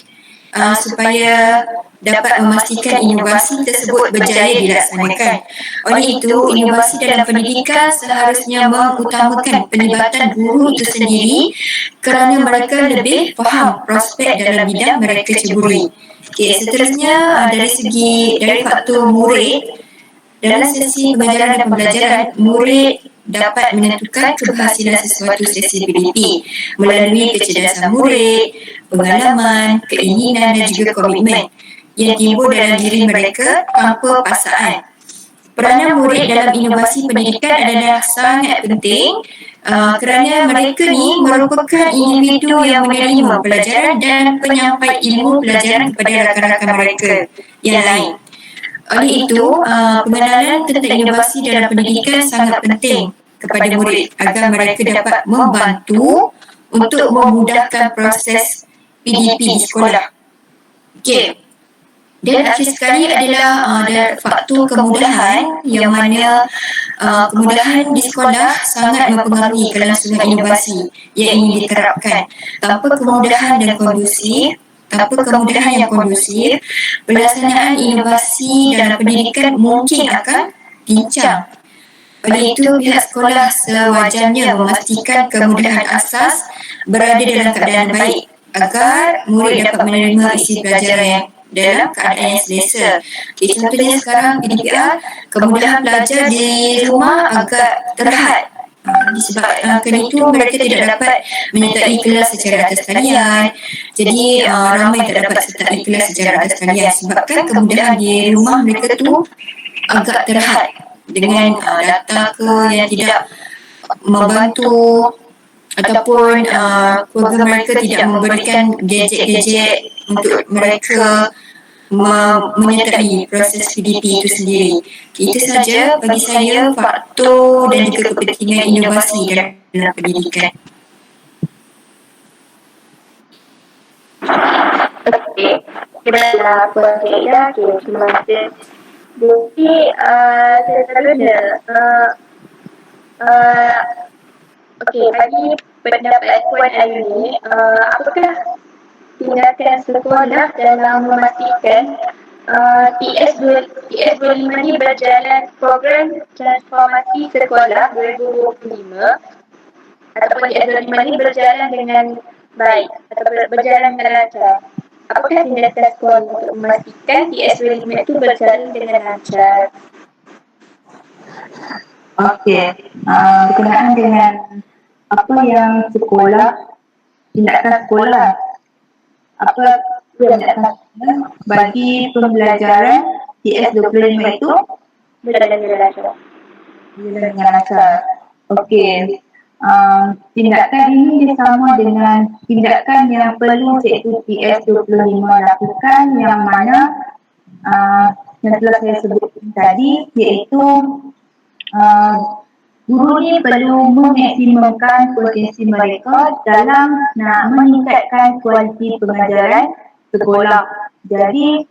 supaya dapat memastikan inovasi tersebut berjaya dilaksanakan. Oleh itu, inovasi dalam pendidikan seharusnya mengutamakan pelibatan guru itu sendiri kerana mereka lebih faham prospek dalam bidang mereka ceburi. Okey, seterusnya dari faktor murid, dalam sesi pengajaran dan pembelajaran, murid dapat menentukan keberhasilan sesuatu sesi PDP melalui kecerdasan murid, pengalaman, keinginan dan juga komitmen yang timbul dalam diri mereka tanpa paksaan. Peranan murid dalam inovasi pendidikan adalah sangat penting kerana mereka ni merupakan individu yang menerima pelajaran dan penyampai ilmu pelajaran kepada rakan-rakan mereka yang lain. Oleh itu, pengenalan tentang inovasi dalam pendidikan sangat penting kepada murid agar mereka dapat membantu untuk memudahkan proses PDP di sekolah. Okey. Dan akhir sekali adalah faktor kemudahan yang mana kemudahan di sekolah sangat mempengaruhi kelangsungan inovasi yang ingin diterapkan. Tanpa kemudahan yang kondusif, pelaksanaan inovasi dalam pendidikan mungkin akan pincang. Oleh itu, pihak sekolah sewajarnya memastikan kemudahan asas berada dalam keadaan baik agar murid dapat menerima isi pelajaran yang dalam keadaan yang selesa. Okay, contohnya sekarang PDPR, kemudahan pelajar di rumah agak terhad. Disebabkan itu mereka tidak dapat menyertai kelas secara atas talian. Jadi ramai tak dapat sertai kelas secara atas talian sebabkan kemudahan di rumah mereka tu agak terhad dengan data ke yang tidak membantu ataupun keluarga mereka tidak memberikan gadget-gadget untuk mereka menyertai proses PDP itu sendiri. Itu saja bagi saya faktor dan juga kepentingan inovasi dalam pendidikan.
Baiklah, Puan Cik Ida. Okay, terima kasih. Jadi, seterusnya, okey, bagi pendapat Puan Aini, apakah tindakan sekolah dalam memastikan TS25 ini berjalan program transformasi sekolah 2025 ataupun TS25 ini berjalan dengan baik atau berjalan dengan lancar? Apakah tindakan sekolah untuk memastikan TS25 itu berjalan dengan lancar?
Okey, berkenaan dengan apa yang tindakan sekolah, apa tindakan sekolah bagi pembelajaran TS25 itu
Berjalan dengan lancar.
dengan lancar. Okey, tindakan ini dia sama dengan tindakan yang perlu cikgu TS25 lakukan, yang mana yang telah saya sebutkan tadi, iaitu guru ni perlu memaksimumkan potensi mereka dalam nak meningkatkan kualiti pengajaran sekolah. Jadi,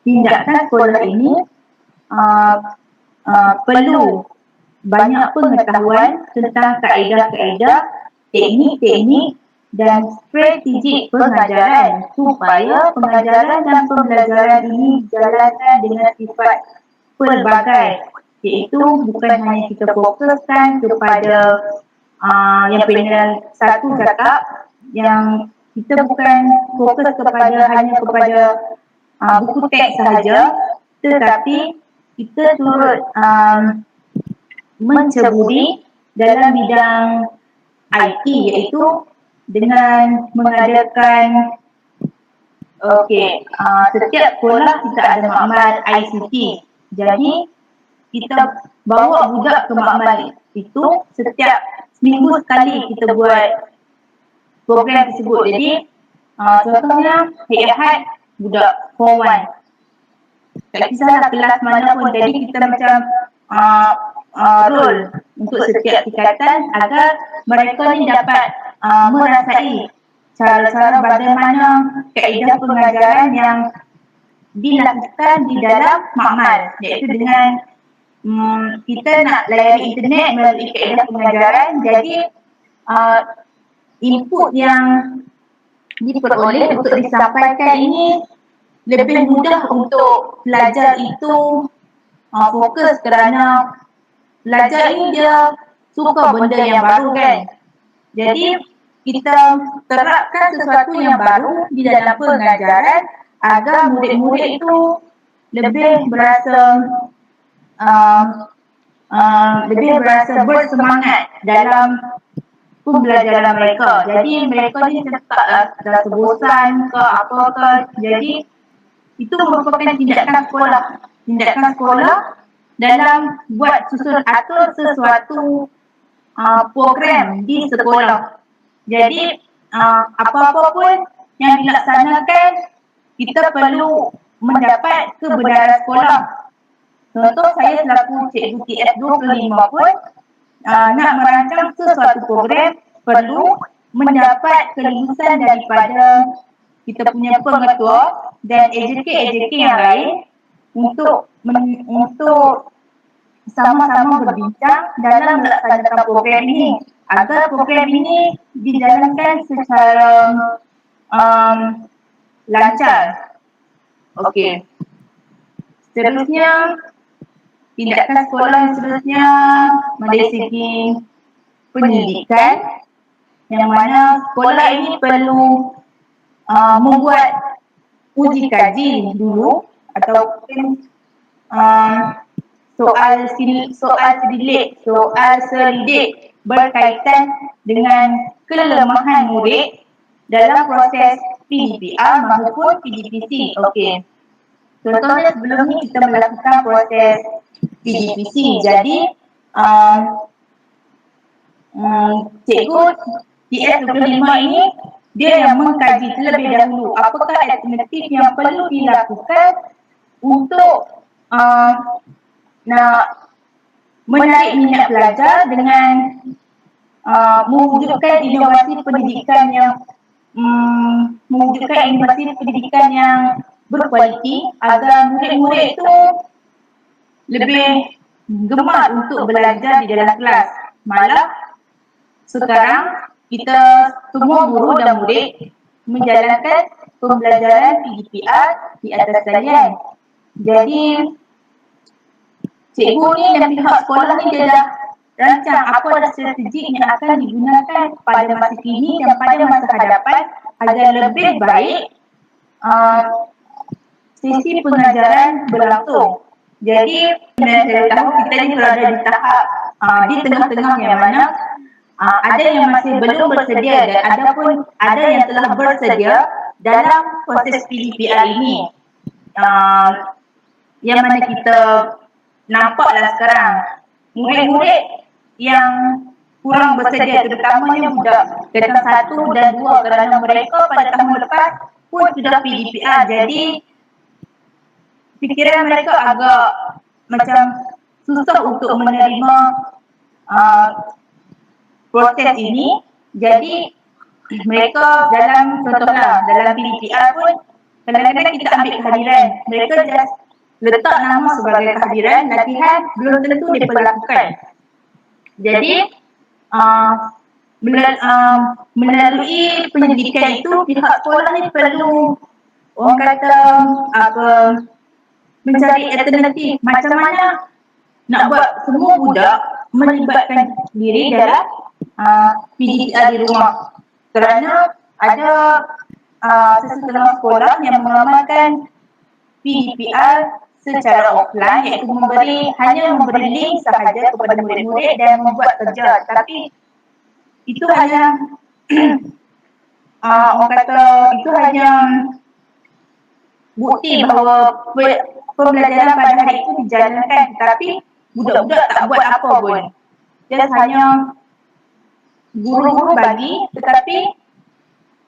tindakan sekolah ini perlu banyak pengetahuan tentang kaedah-kaedah, teknik-teknik dan strategi pengajaran supaya pengajaran dan pembelajaran ini dijalankan dengan sifat pelbagai, iaitu bukan hanya kita fokuskan kepada yang panel satu cakap, yang kita bukan fokus hanya kepada buku teks sahaja, tetapi kita turut menceburi dalam bidang IT, iaitu dengan mengadakan setiap sekolah kita ada makmal ICT. Jadi kita bawa budak ke makmal itu setiap seminggu sekali kita buat program tersebut. Jadi contohnya hari Ahad budak Form 1, tak kisahlah kelas mana pun, jadi kita macam role untuk setiap tingkatan agar mereka ni dapat merasai cara-cara bagaimana kaedah pengajaran yang dilakukan di dalam makmal, iaitu dengan kita nak layari internet melalui kaedah pengajaran. Jadi input yang diperoleh untuk disampaikan ini lebih mudah untuk pelajar itu fokus, kerana pelajar ini dia suka benda yang baru kan. Jadi kita terapkan sesuatu yang baru di dalam pengajaran agar murid-murid itu lebih berasa bersemangat dalam pembelajaran mereka. Jadi mereka ni tak rasa bosan ke apa ke. Jadi itu merupakan tindakan sekolah dalam buat susun atur sesuatu program di sekolah. Jadi apa-apa pun yang dilaksanakan, kita perlu mendapat kebenaran sekolah. Contoh, saya selaku cikgu TS25 pun nak merancang sesuatu program perlu mendapat kelulusan daripada kita punya pengetua dan AJK yang lain untuk sama-sama berbincang dalam melaksanakan program ini agar program ini dijalankan secara lancar. Okey. Seterusnya, tindakan sekolah yang seterusnya dari segi pendidikan, yang mana sekolah ini perlu membuat uji kaji dulu ataupun soal selidik berkaitan dengan kelemahan murid dalam proses PDPR maupun PDPC. Okey. Contohnya sebelum ni kita melakukan proses PDPC. Jadi cikgu TS25 ini dia yang mengkaji terlebih dahulu apakah alternatif yang perlu dilakukan untuk nak menarik minat pelajar dengan mewujudkan inovasi pendidikan yang mewujudkan inovasi pendidikan yang berkualiti agar murid-murid itu lebih gemar untuk belajar di dalam kelas. Malah sekarang kita semua guru dan murid menjalankan pembelajaran PDPR di atas talian. Jadi cikgu ni dan pihak sekolah ni dia dah rancang apa dah strategi yang akan digunakan pada masa kini dan pada masa hadapan agar lebih baik sesi pengajaran berlangsung. Jadi, saya tahu kita ni berada di tahap di tengah-tengah yang mana ada yang masih belum bersedia dan ada yang telah bersedia dalam proses PDPR ini. Yang mana kita nampaklah sekarang murid-murid yang kurang bersedia, terutamanya budak tingkatan 1 dan 2 kerana mereka pada tahun lepas pun sudah PDPR. Jadi fikiran mereka agak macam susah untuk menerima proses ini. Jadi mereka contohlah dalam PDPR pun kadang-kadang kita ambil kehadiran, mereka just letak nama sebagai kehadiran, latihan belum tentu diperlakukan. Jadi melalui penyelidikan itu pihak sekolah ni perlu orang kata mencari alternatif macam mana nak buat semua budak melibatkan diri dalam PDPR di rumah. Kerana ada sesetengah sekolah yang mengamalkan PDPR secara offline, iaitu hanya memberi link sahaja kepada murid-murid dan membuat kerja. Tapi itu hanya orang kata itu hanya bukti bahawa pembelajaran pada hari itu dijalankan, tetapi budak-budak tak buat apa pun. Just hanya guru-guru bagi, tetapi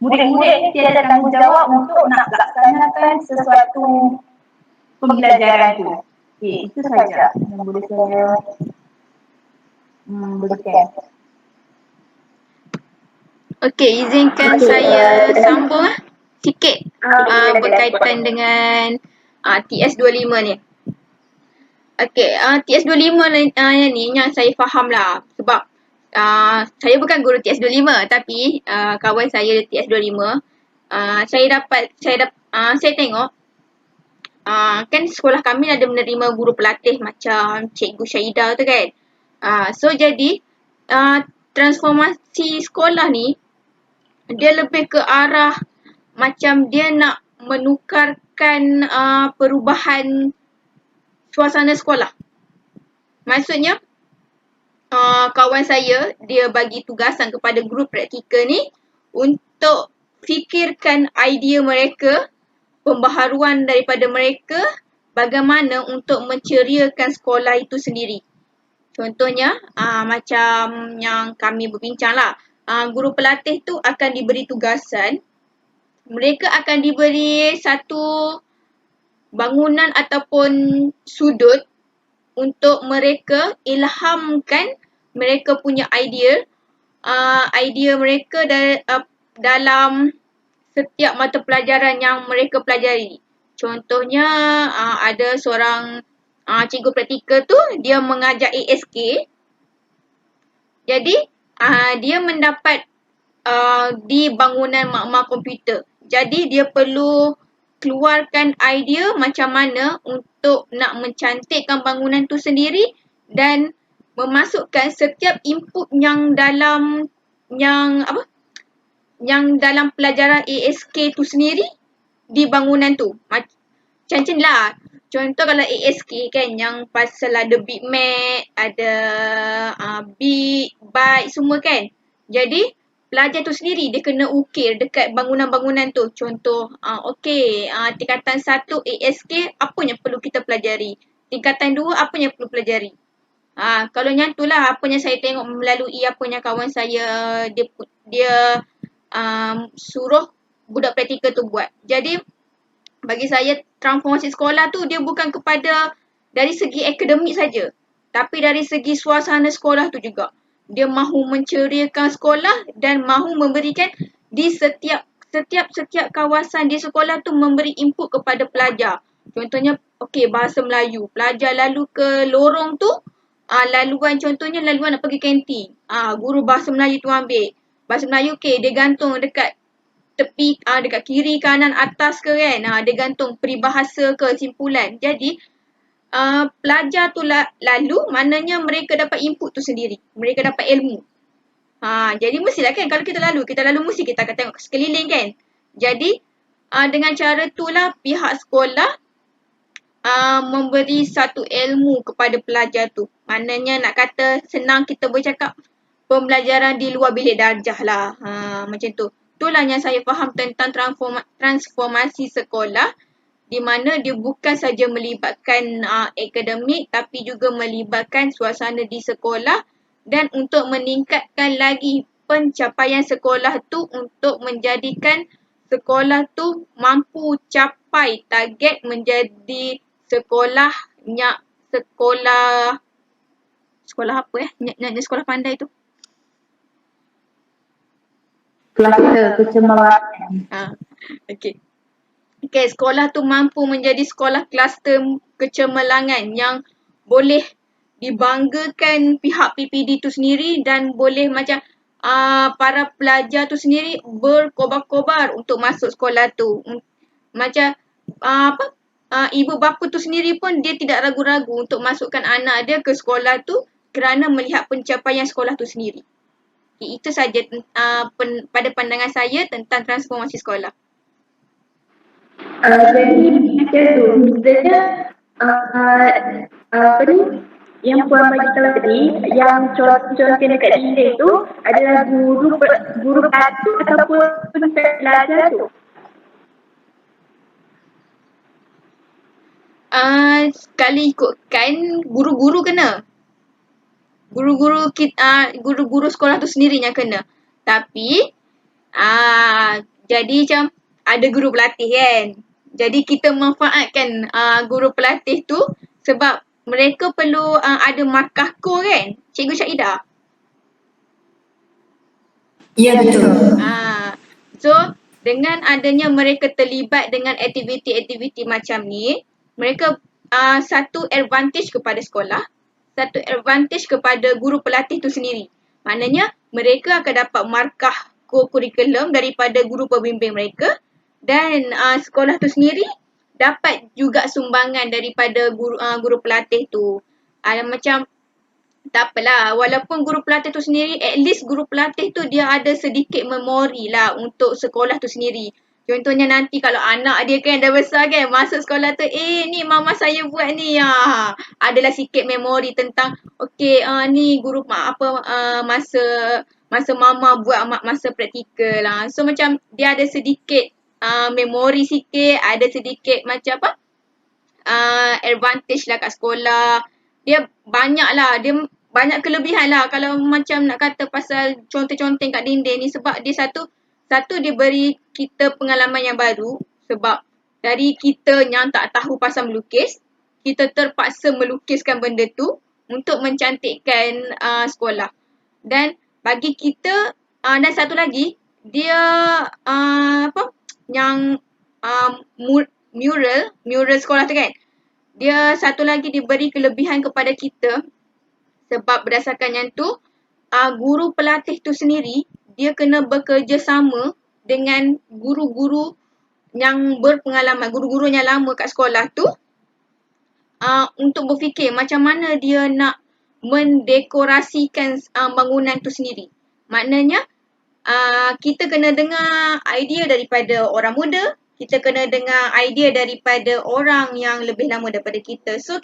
murid-murid tiada tanggungjawab untuk nak laksanakan sesuatu pembelajaran tu. Okey, itu saja yang boleh saya berikan.
Okey, izinkan saya sambung sikit berkaitan dengan TS25 ni. Okey, TS25 ni yang saya faham lah, sebab saya bukan guru TS25 tapi kawan saya TS25. Saya tengok kan sekolah kami ada menerima guru pelatih macam Cikgu Syahidah tu kan. So jadi transformasi sekolah ni dia lebih ke arah macam dia nak menukarkan perubahan suasana sekolah. Maksudnya kawan saya dia bagi tugasan kepada guru praktikal ni untuk fikirkan idea mereka, pembaharuan daripada mereka bagaimana untuk menceriakan sekolah itu sendiri. Contohnya macam yang kami berbincang lah, guru pelatih tu akan diberi tugasan, mereka akan diberi satu bangunan ataupun sudut untuk mereka ilhamkan mereka punya idea mereka dalam setiap mata pelajaran yang mereka pelajari. Contohnya ada seorang cikgu praktikal tu dia mengajar ASK. Jadi dia mendapat di bangunan makmal komputer. Jadi dia perlu keluarkan idea macam mana untuk nak mencantikkan bangunan tu sendiri dan memasukkan setiap input yang dalam pelajaran ASK tu sendiri di bangunan tu. Macam lah. Contoh kalau ASK kan yang pasal ada bitmap, ada bit, byte semua kan. Jadi pelajar tu sendiri dia kena ukir dekat bangunan-bangunan tu. Contoh tingkatan 1 ASK apa yang perlu kita pelajari. Tingkatan 2 apa yang perlu pelajari. Kalau yang tu lah apa yang saya tengok melalui apa yang kawan saya dia suruh budak praktikal tu buat. Jadi bagi saya transformasi sekolah tu dia bukan kepada dari segi akademik saja, tapi dari segi suasana sekolah tu juga. Dia mahu menceriakan sekolah dan mahu memberikan di setiap setiap kawasan di sekolah tu memberi input kepada pelajar. Contohnya, okey, bahasa Melayu. Pelajar lalu ke lorong tu, contohnya laluan nak pergi kantin. Guru bahasa Melayu tu ambil. Bahasa Melayu, okey, dia gantung dekat tepi, dekat kiri, kanan, atas ke kan. Dia gantung peribahasa ke simpulan. Jadi, pelajar tu lalu, maknanya mereka dapat input tu sendiri. Mereka dapat ilmu. Jadi mestilah kan kalau kita lalu mesti kita akan tengok sekeliling kan. Jadi dengan cara itulah pihak sekolah memberi satu ilmu kepada pelajar tu. Maknanya nak kata senang kita bercakap pembelajaran di luar bilik darjah lah. Macam tu. Itulah yang saya faham tentang transformasi sekolah, di mana dia bukan saja melibatkan akademik tapi juga melibatkan suasana di sekolah, dan untuk meningkatkan lagi pencapaian sekolah tu untuk menjadikan sekolah tu mampu capai target menjadi sekolah sekolah pandai tu.
Kluster kecemaran.
Okey, sekolah tu mampu menjadi sekolah kluster kecemerlangan yang boleh dibanggakan pihak PPD tu sendiri, dan boleh macam para pelajar tu sendiri berkobar-kobar untuk masuk sekolah tu. Macam ibu bapa tu sendiri pun dia tidak ragu-ragu untuk masukkan anak dia ke sekolah tu kerana melihat pencapaian sekolah tu sendiri. Itu saja pada pandangan saya tentang transformasi sekolah.
Jadi macam tu, sebenarnya yang Puan bagi tahu tadi, yang contoh dekat dinding tu adalah guru patu ataupun pelajar tu.
Kalau ikutkan guru-guru kena. Guru-guru sekolah tu sendiri yang kena. Tapi jadi macam ada guru pelatih kan. Jadi kita manfaatkan guru pelatih tu sebab mereka perlu ada markah kor kan, Cikgu Syahidah?
Ya, betul.
So dengan adanya mereka terlibat dengan aktiviti-aktiviti macam ni, mereka satu advantage kepada sekolah, satu advantage kepada guru pelatih tu sendiri. Maknanya mereka akan dapat markah kurikulum daripada guru pembimbing mereka, dan sekolah tu sendiri dapat juga sumbangan daripada guru pelatih tu. Macam tak apalah, walaupun guru pelatih tu sendiri, at least guru pelatih tu dia ada sedikit memori lah untuk sekolah tu sendiri. Contohnya nanti kalau anak dia kan dah besar kan, masuk sekolah tu, ni mama saya buat ni. Adalah sikit memori tentang, okey, ni guru masa mama buat masa praktikal lah. So macam dia ada sedikit memori sikit, ada sedikit macam advantage lah kat sekolah. Dia banyak kelebihan lah kalau macam nak kata pasal conteng-conteng kat dinding ni, sebab dia satu dia beri kita pengalaman yang baru, sebab dari kita yang tak tahu pasal melukis, kita terpaksa melukiskan benda tu untuk mencantikkan sekolah. Dan bagi kita, dan satu lagi, dia mural sekolah tu kan, dia satu lagi diberi kelebihan kepada kita sebab berdasarkan yang tu, guru pelatih tu sendiri dia kena bekerjasama dengan guru-guru yang berpengalaman, guru-guru yang lama kat sekolah tu, untuk berfikir macam mana dia nak mendekorasikan bangunan tu sendiri. Maknanya kita kena dengar idea daripada orang muda, kita kena dengar idea daripada orang yang lebih lama daripada kita. So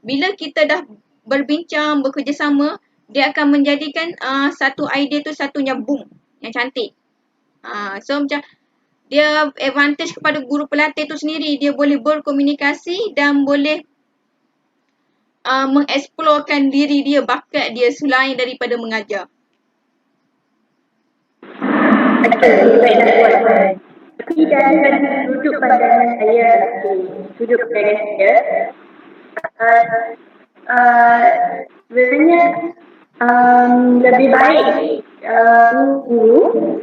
bila kita dah berbincang, bekerjasama, dia akan menjadikan satu idea tu satunya boom, yang cantik. So macam dia advantage kepada guru pelatih tu sendiri, dia boleh berkomunikasi dan boleh mengeksplorkan diri dia, bakat dia selain daripada mengajar.
Baiklah. Tapi dari sudut pandangan saya, sudut pandangan saya, sebenarnya lebih baik guru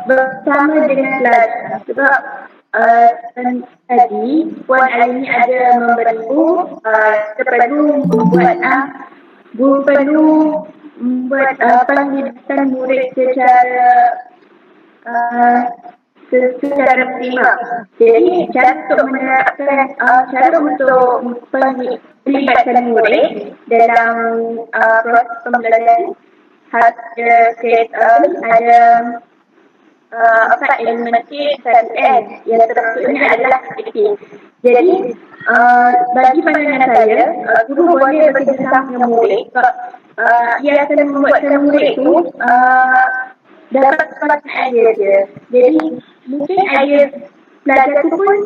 bersama dengan pelajar. Sebab tadi Puan Aini ada memberitahu kita perlu membuat guru perlu membuat pendidikan murid secara prima. Jadi cara untuk melibatkan murid dalam proses pembelajaran ada 4 elemen K, 1N yang termasuknya adalah aktif. Jadi bagi pandangan saya, guru boleh bekerjasama dengan murid sebab ia akan membuatkan murid itu dapat semakin idea dia. Jadi mungkin idea pelajar itu pun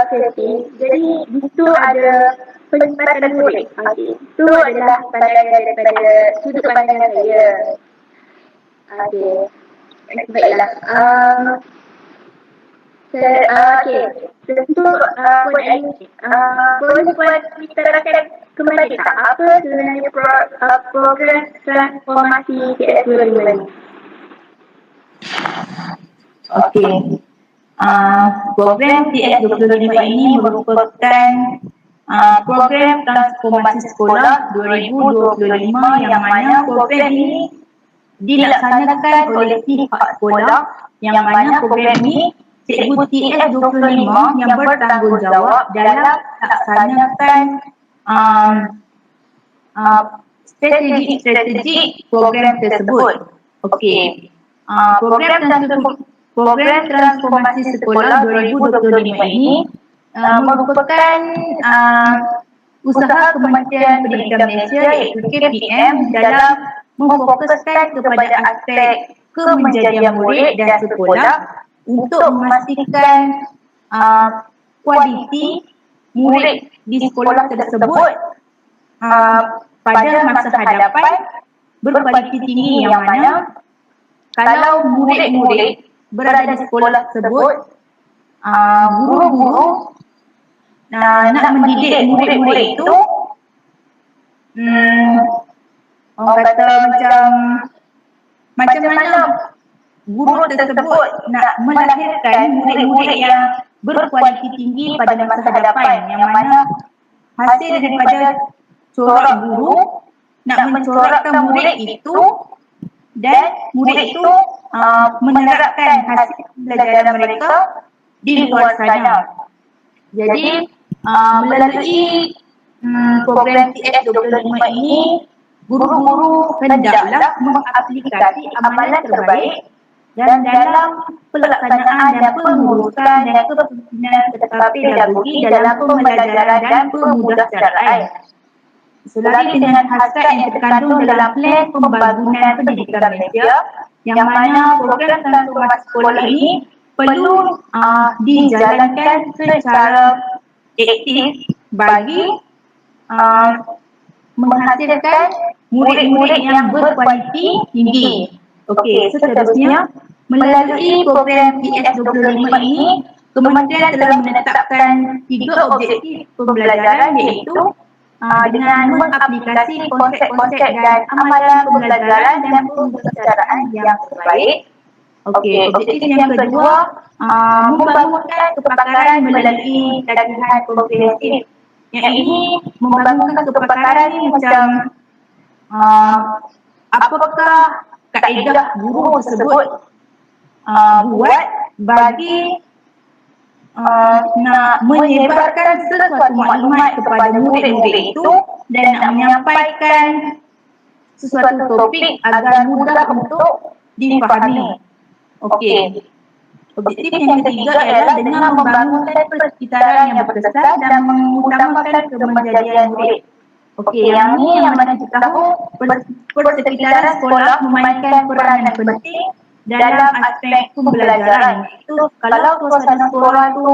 kreatif. Jadi di situ ada peningkatan murid. Itu adalah pandangan daripada sudut pandangan saya. Baiklah. Tentu Puan Aini, boleh Puan ceritakan kembali apa sebenarnya program transformasi TS25 ini?
Okey. Program TS25 ini merupakan program transformasi sekolah 2025 yang mana program ini dilaksanakan oleh pihak sekolah yang mana program ini Cikgu TS25 yang bertanggungjawab dalam melaksanakan strategi program tersebut. Okey. Program transformasi sekolah 2025 ini merupakan usaha Kementerian Pendidikan Malaysia iaitu KPM dalam memfokuskan kepada aspek kemenjadian murid dan sekolah untuk memastikan kualiti murid di sekolah tersebut pada masa hadapan berkualiti tinggi yang mana kalau murid-murid berada di sekolah tersebut, guru-guru nak mendidik murid-murid itu orang kata macam mana guru tersebut nak melahirkan murid-murid yang berkualiti tinggi pada masa hadapan yang mana hasil daripada corak guru nak mencorakkan murid itu dan murid itu menerapkan hasil pelajaran mereka di luar sana. Jadi melalui program TS25 ini guru-guru hendaklah mengaplikasi amalan terbaik dan dalam pelaksanaan dan pengurusan dan kepimpinan serta pedagogi dalam pembelajaran dan pemudahcaraan. Selari dengan hasrat yang terkandung dalam plan pembangunan pendidikan Malaysia yang mana program transformasi sekolah ini perlu dijalankan secara aktif bagi menghasilkan murid-murid yang berkualiti tinggi. Okey, seterusnya melalui program TS25 ini Kementerian telah menetapkan 3 objektif pembelajaran iaitu dengan mengaplikasi konsep-konsep dan amalan pembelajaran dan pembelajaran yang terbaik. Okey, objektif yang kedua membangunkan kepakaran melalui latihan komprehensif. Yang ini membangunkan kepakaran ini macam apakah kaedah guru tersebut buat bagi nak menyebarkan sesuatu maklumat kepada murid-murid itu dan nak menyampaikan sesuatu topik agar mudah untuk difahami. Okey. Objektif yang ketiga ialah dengan membangunkan persekitaran yang berkesan dan mengutamakan kemenjadian murid. Okey, yang ini yang mana kita tahu persekitaran sekolah memainkan peranan penting dalam aspek pembelajaran. Itu kalau suasana sekolah tu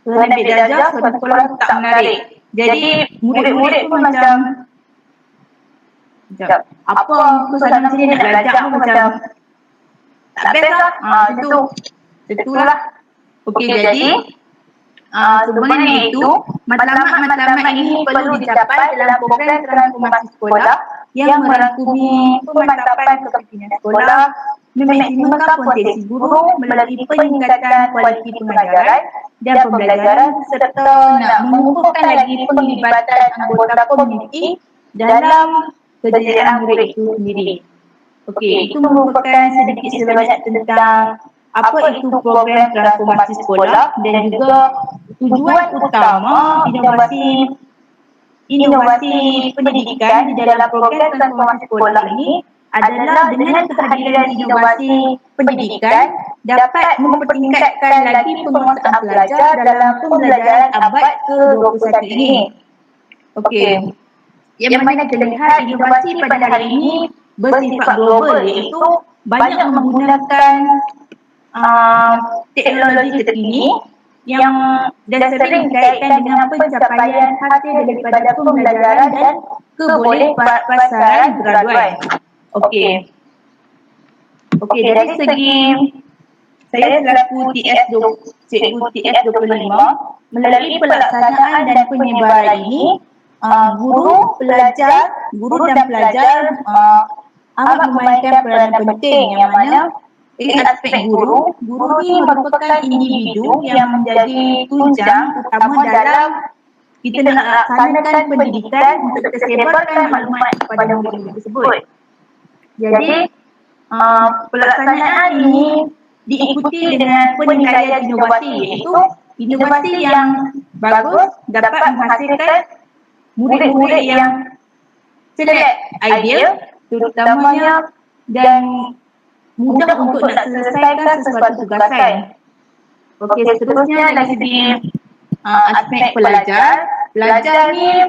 suasana belajar, suasana sekolah tu tak menarik. Jadi murid-murid tu macam apa suasana sini nak belajar tu macam tak best lah. Itulah. Okey, jadi sebenarnya itu matlamat-matlamat ini perlu dicapai dalam program transformasi sekolah yang merangkumi pemantapan kepimpinan sekolah, memaksimumkan potensi guru melalui peningkatan kualiti pengajaran dan pembelajaran serta nak mengukuhkan lagi penglibatan anggota komuniti dalam kejayaan murid itu sendiri. Okey, itu merupakan sedikit sebanyak tentang apa itu program transformasi sekolah dan juga tujuan utama inovasi pendidikan di dalam program transformasi sekolah ini adalah dengan kehadiran inovasi pendidikan dapat mempertingkatkan lagi penguasaan pelajar dalam pembelajaran abad ke-21 ini. Okey, yang mana kita lihat inovasi pada hari ini bersifat global, iaitu banyak menggunakan teknologi terkini yang dan sering dikaitkan dengan pencapaian hasil daripada pembelajaran dan kebolehpasaran gradual. Okey, dari segi saya selaku Cikgu TS25 melalui pelaksanaan dan penyebaran ini, guru dan pelajar amat memainkan peranan penting, yang mana aspek guru ni merupakan individu yang menjadi tunjang utama dalam kita nak laksanakan pendidikan untuk kita sebarkan maklumat kepada murid tersebut. Jadi, pelaksanaan ini diikuti dengan penilaian inovasi, iaitu inovasi yang bagus dapat menghasilkan murid-murid yang select ideal terutamanya dan mudah untuk nak selesaikan sesuatu tugasan. Okey, seterusnya dari segi aspek pelajar ni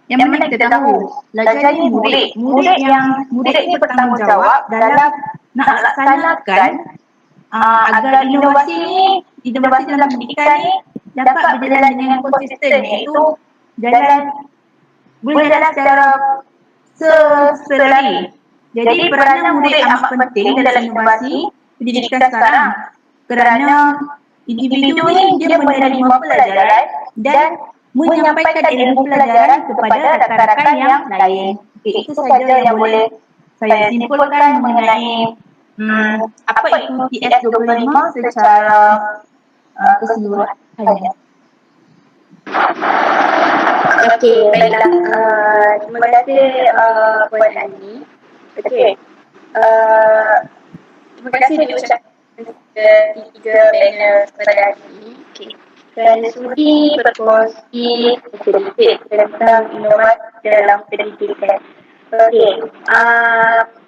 yang mana kita tahu pelajar ni murid ni bertanggungjawab dalam nak laksanakan agar inovasi dalam pendidikan ni dapat berjalan dengan konsisten, iaitu boleh jalan secara selari. Jadi peranan murid amat penting dalam inovasi pendidikan sekarang kerana individu ni dia menerima pelajaran dan menyampaikan ilmu pelajaran kepada rakan-rakan yang lain. Okey, itu saja yang boleh saya simpulkan mengenai apa itu TS25 secara keseluruhannya.
Okey, baiklah. Terima kasih Puan Ani. Okey. Terima kasih diucapkan tiga panel pada hari ini. Okey. Kerana sudi berkongsi sedikit tentang inovasi dalam pendidikan. Okey.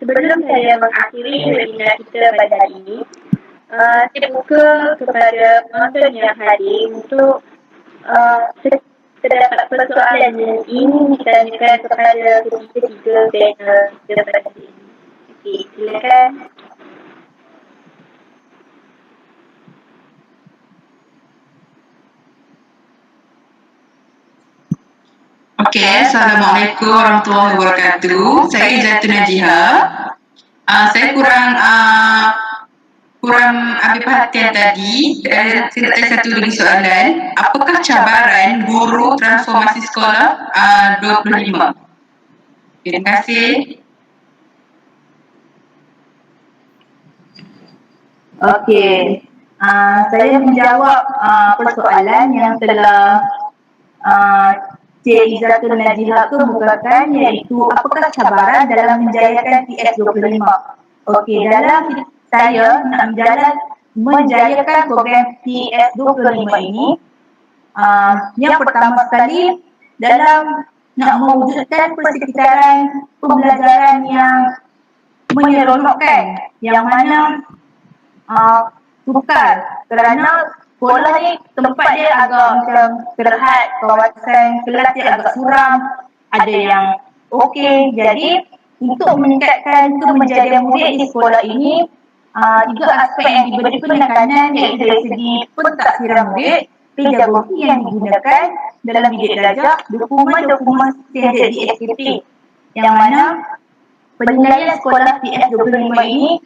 Sebelum saya mengakhiri webinar kita pada hari ini, saya buka kepada penonton yang hadir untuk terdapat persoalan yang ingin ditanyakan kepada ketiga panel kita pada hari ini. Okey, silakan.
Okey, Assalamualaikum warahmatullahi wabarakatuh. Saya Zaitun Najiha. Saya kurang ambil perhatian tadi. Saya nak tanya satu lagi soalan. Apakah cabaran guru transformasi sekolah 25? Terima kasih.
Okey, saya menjawab persoalan yang telah Cik Izzatul Najiha kemukakan, iaitu apakah cabaran dalam menjayakan TS25. Okey, dalam saya nak menjayakan program TS25 ini, yang pertama sekali dalam nak mewujudkan persekitaran pembelajaran yang menyeronokkan, yang mana sukar, kerana sekolah ni tempat dia agak macam terhad, kawasan kelas dia agak suram, ada yang okey. Jadi untuk meningkatkan kemenjadian murid di sekolah ini, tiga aspek yang diberi penekanan, iaitu dari segi pentaksiran murid, pedagogi yang digunakan dalam didik belajar, dokumen-dokumen standard DSKP, yang mana penilaian sekolah TS25 ini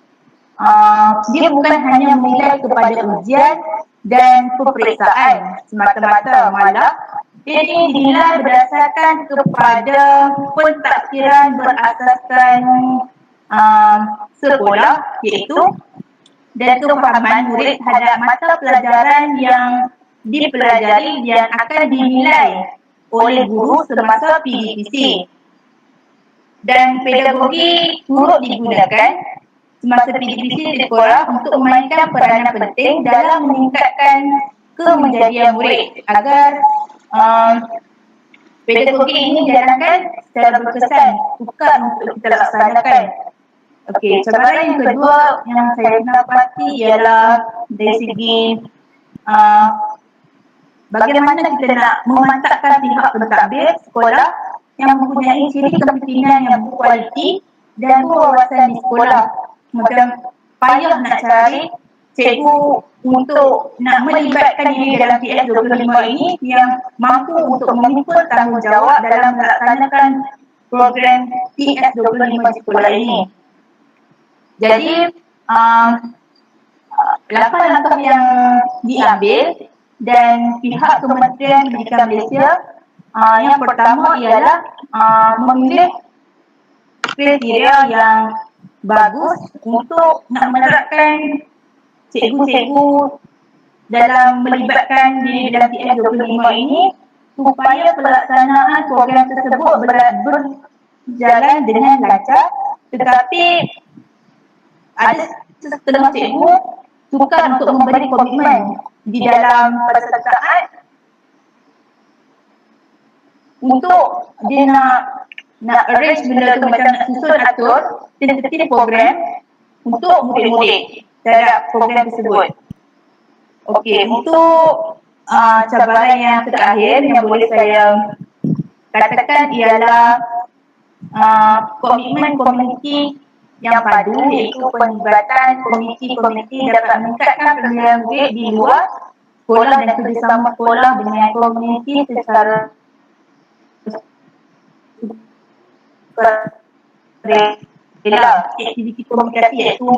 dia bukan hanya menilai kepada ujian dan peperiksaan semata-mata, malah dia dinilai berdasarkan kepada pentaksiran berasaskan sekolah, iaitu dan kefahaman murid terhadap mata pelajaran yang dipelajari yang akan dinilai oleh guru semasa PDPC. Dan pedagogi turut digunakan semasa PDPC di sekolah untuk memainkan peranan penting dalam meningkatkan kemenjadian murid agar pedagogi ini dijalankan secara berkesan, sukar untuk kita laksanakan. Okey, cabaran yang kedua yang saya dapati ialah dari segi bagaimana kita nak memantapkan pihak pentadbir sekolah yang mempunyai ciri kepimpinan yang berkualiti dan berwawasan di sekolah. Macam payah nak cari cikgu untuk nak melibatkan diri dalam TS25 ini yang mampu untuk memikul tanggungjawab dalam melaksanakan program TS25 di sekolah ini. Jadi, 8 langkah yang diambil dan pihak Kementerian Pendidikan Malaysia, yang pertama ialah memilih kriteria yang bagus untuk nak menerapkan cikgu-cikgu dalam melibatkan diri dalam TS25 ini supaya pelaksanaan program tersebut berjalan dengan lancar, tetapi ada setengah cikgu sukar untuk memberi komitmen di dalam pada saat untuk dia nak arrange benda tu, macam nak susun atur tentatif program untuk murid-murid terhadap program tersebut. Okey, untuk cabaran yang terakhir yang boleh saya katakan ialah komitmen komuniti yang padu, iaitu penlibatan komuniti-komuniti dapat meningkatkan pembinaan murid di luar sekolah dan kerjasama sekolah dengan komuniti secara rela. Aktiviti komunikasi iaitu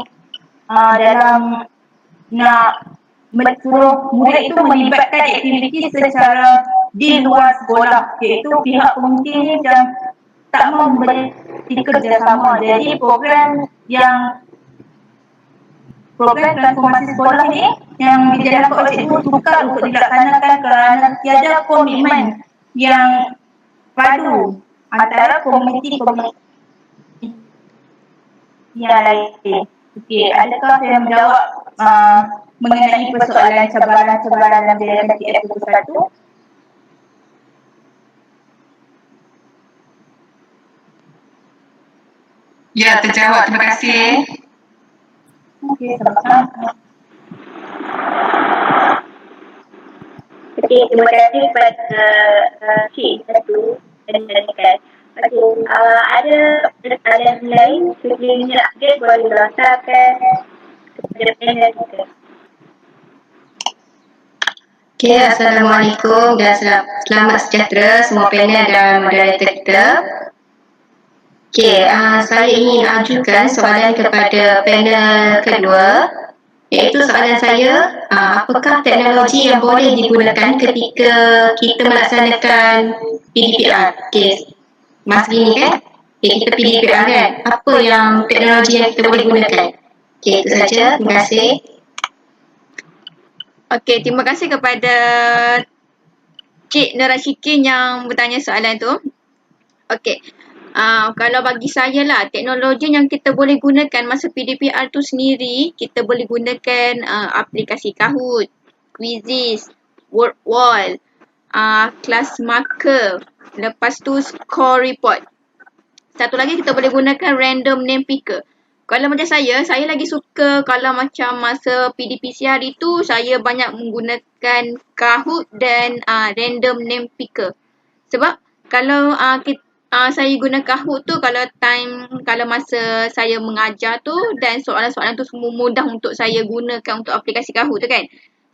dalam nak suruh murid itu melibatkan aktiviti secara di luar sekolah, iaitu pihak komuniti ni macam tak mahu memberi kerjasama. Jadi program transformasi sekolah ni yang dijalankan oleh cikgu sukar untuk dilaksanakan kerana tiada komitmen yang padu antara komuniti-komuniti yang lain. Okey, adakah saya menjawab mengenai persoalan cabaran-cabaran dalam jalankan TS21?
Ya, terjawab. Terima kasih.
Okey, sama-sama.
Okey, terima kasih kepada Cik Satu dan Janikan. Okey, ada persoalan lain sekiranya update boleh lontarkan kepada panel kita.
Okay, Assalamualaikum dan selamat sejahtera semua panel dan moderator kita. Okay, saya ingin ajukan soalan kepada panel kedua, iaitu soalan saya, apakah teknologi yang boleh digunakan ketika kita melaksanakan PDPR? Okay, masa ini kan, kita PDPR kan, apa yang teknologi yang kita boleh gunakan? Okay, itu saja. Terima kasih.
Okey, terima kasih kepada Cik Narashikin yang bertanya soalan tu. Okey. Kalau bagi saya lah, teknologi yang kita boleh gunakan masa PDPR tu sendiri, kita boleh gunakan aplikasi Kahoot, Quizzes, Word Wall, Class Marker, lepas tu Score Report. Satu lagi kita boleh gunakan Random Name Picker. Kalau macam saya lagi suka kalau macam masa PDPCR itu, saya banyak menggunakan Kahoot dan Random Name Picker. Sebab kalau saya guna Kahoot tu kalau masa saya mengajar tu, dan soalan-soalan tu semua mudah untuk saya gunakan untuk aplikasi Kahoot tu kan.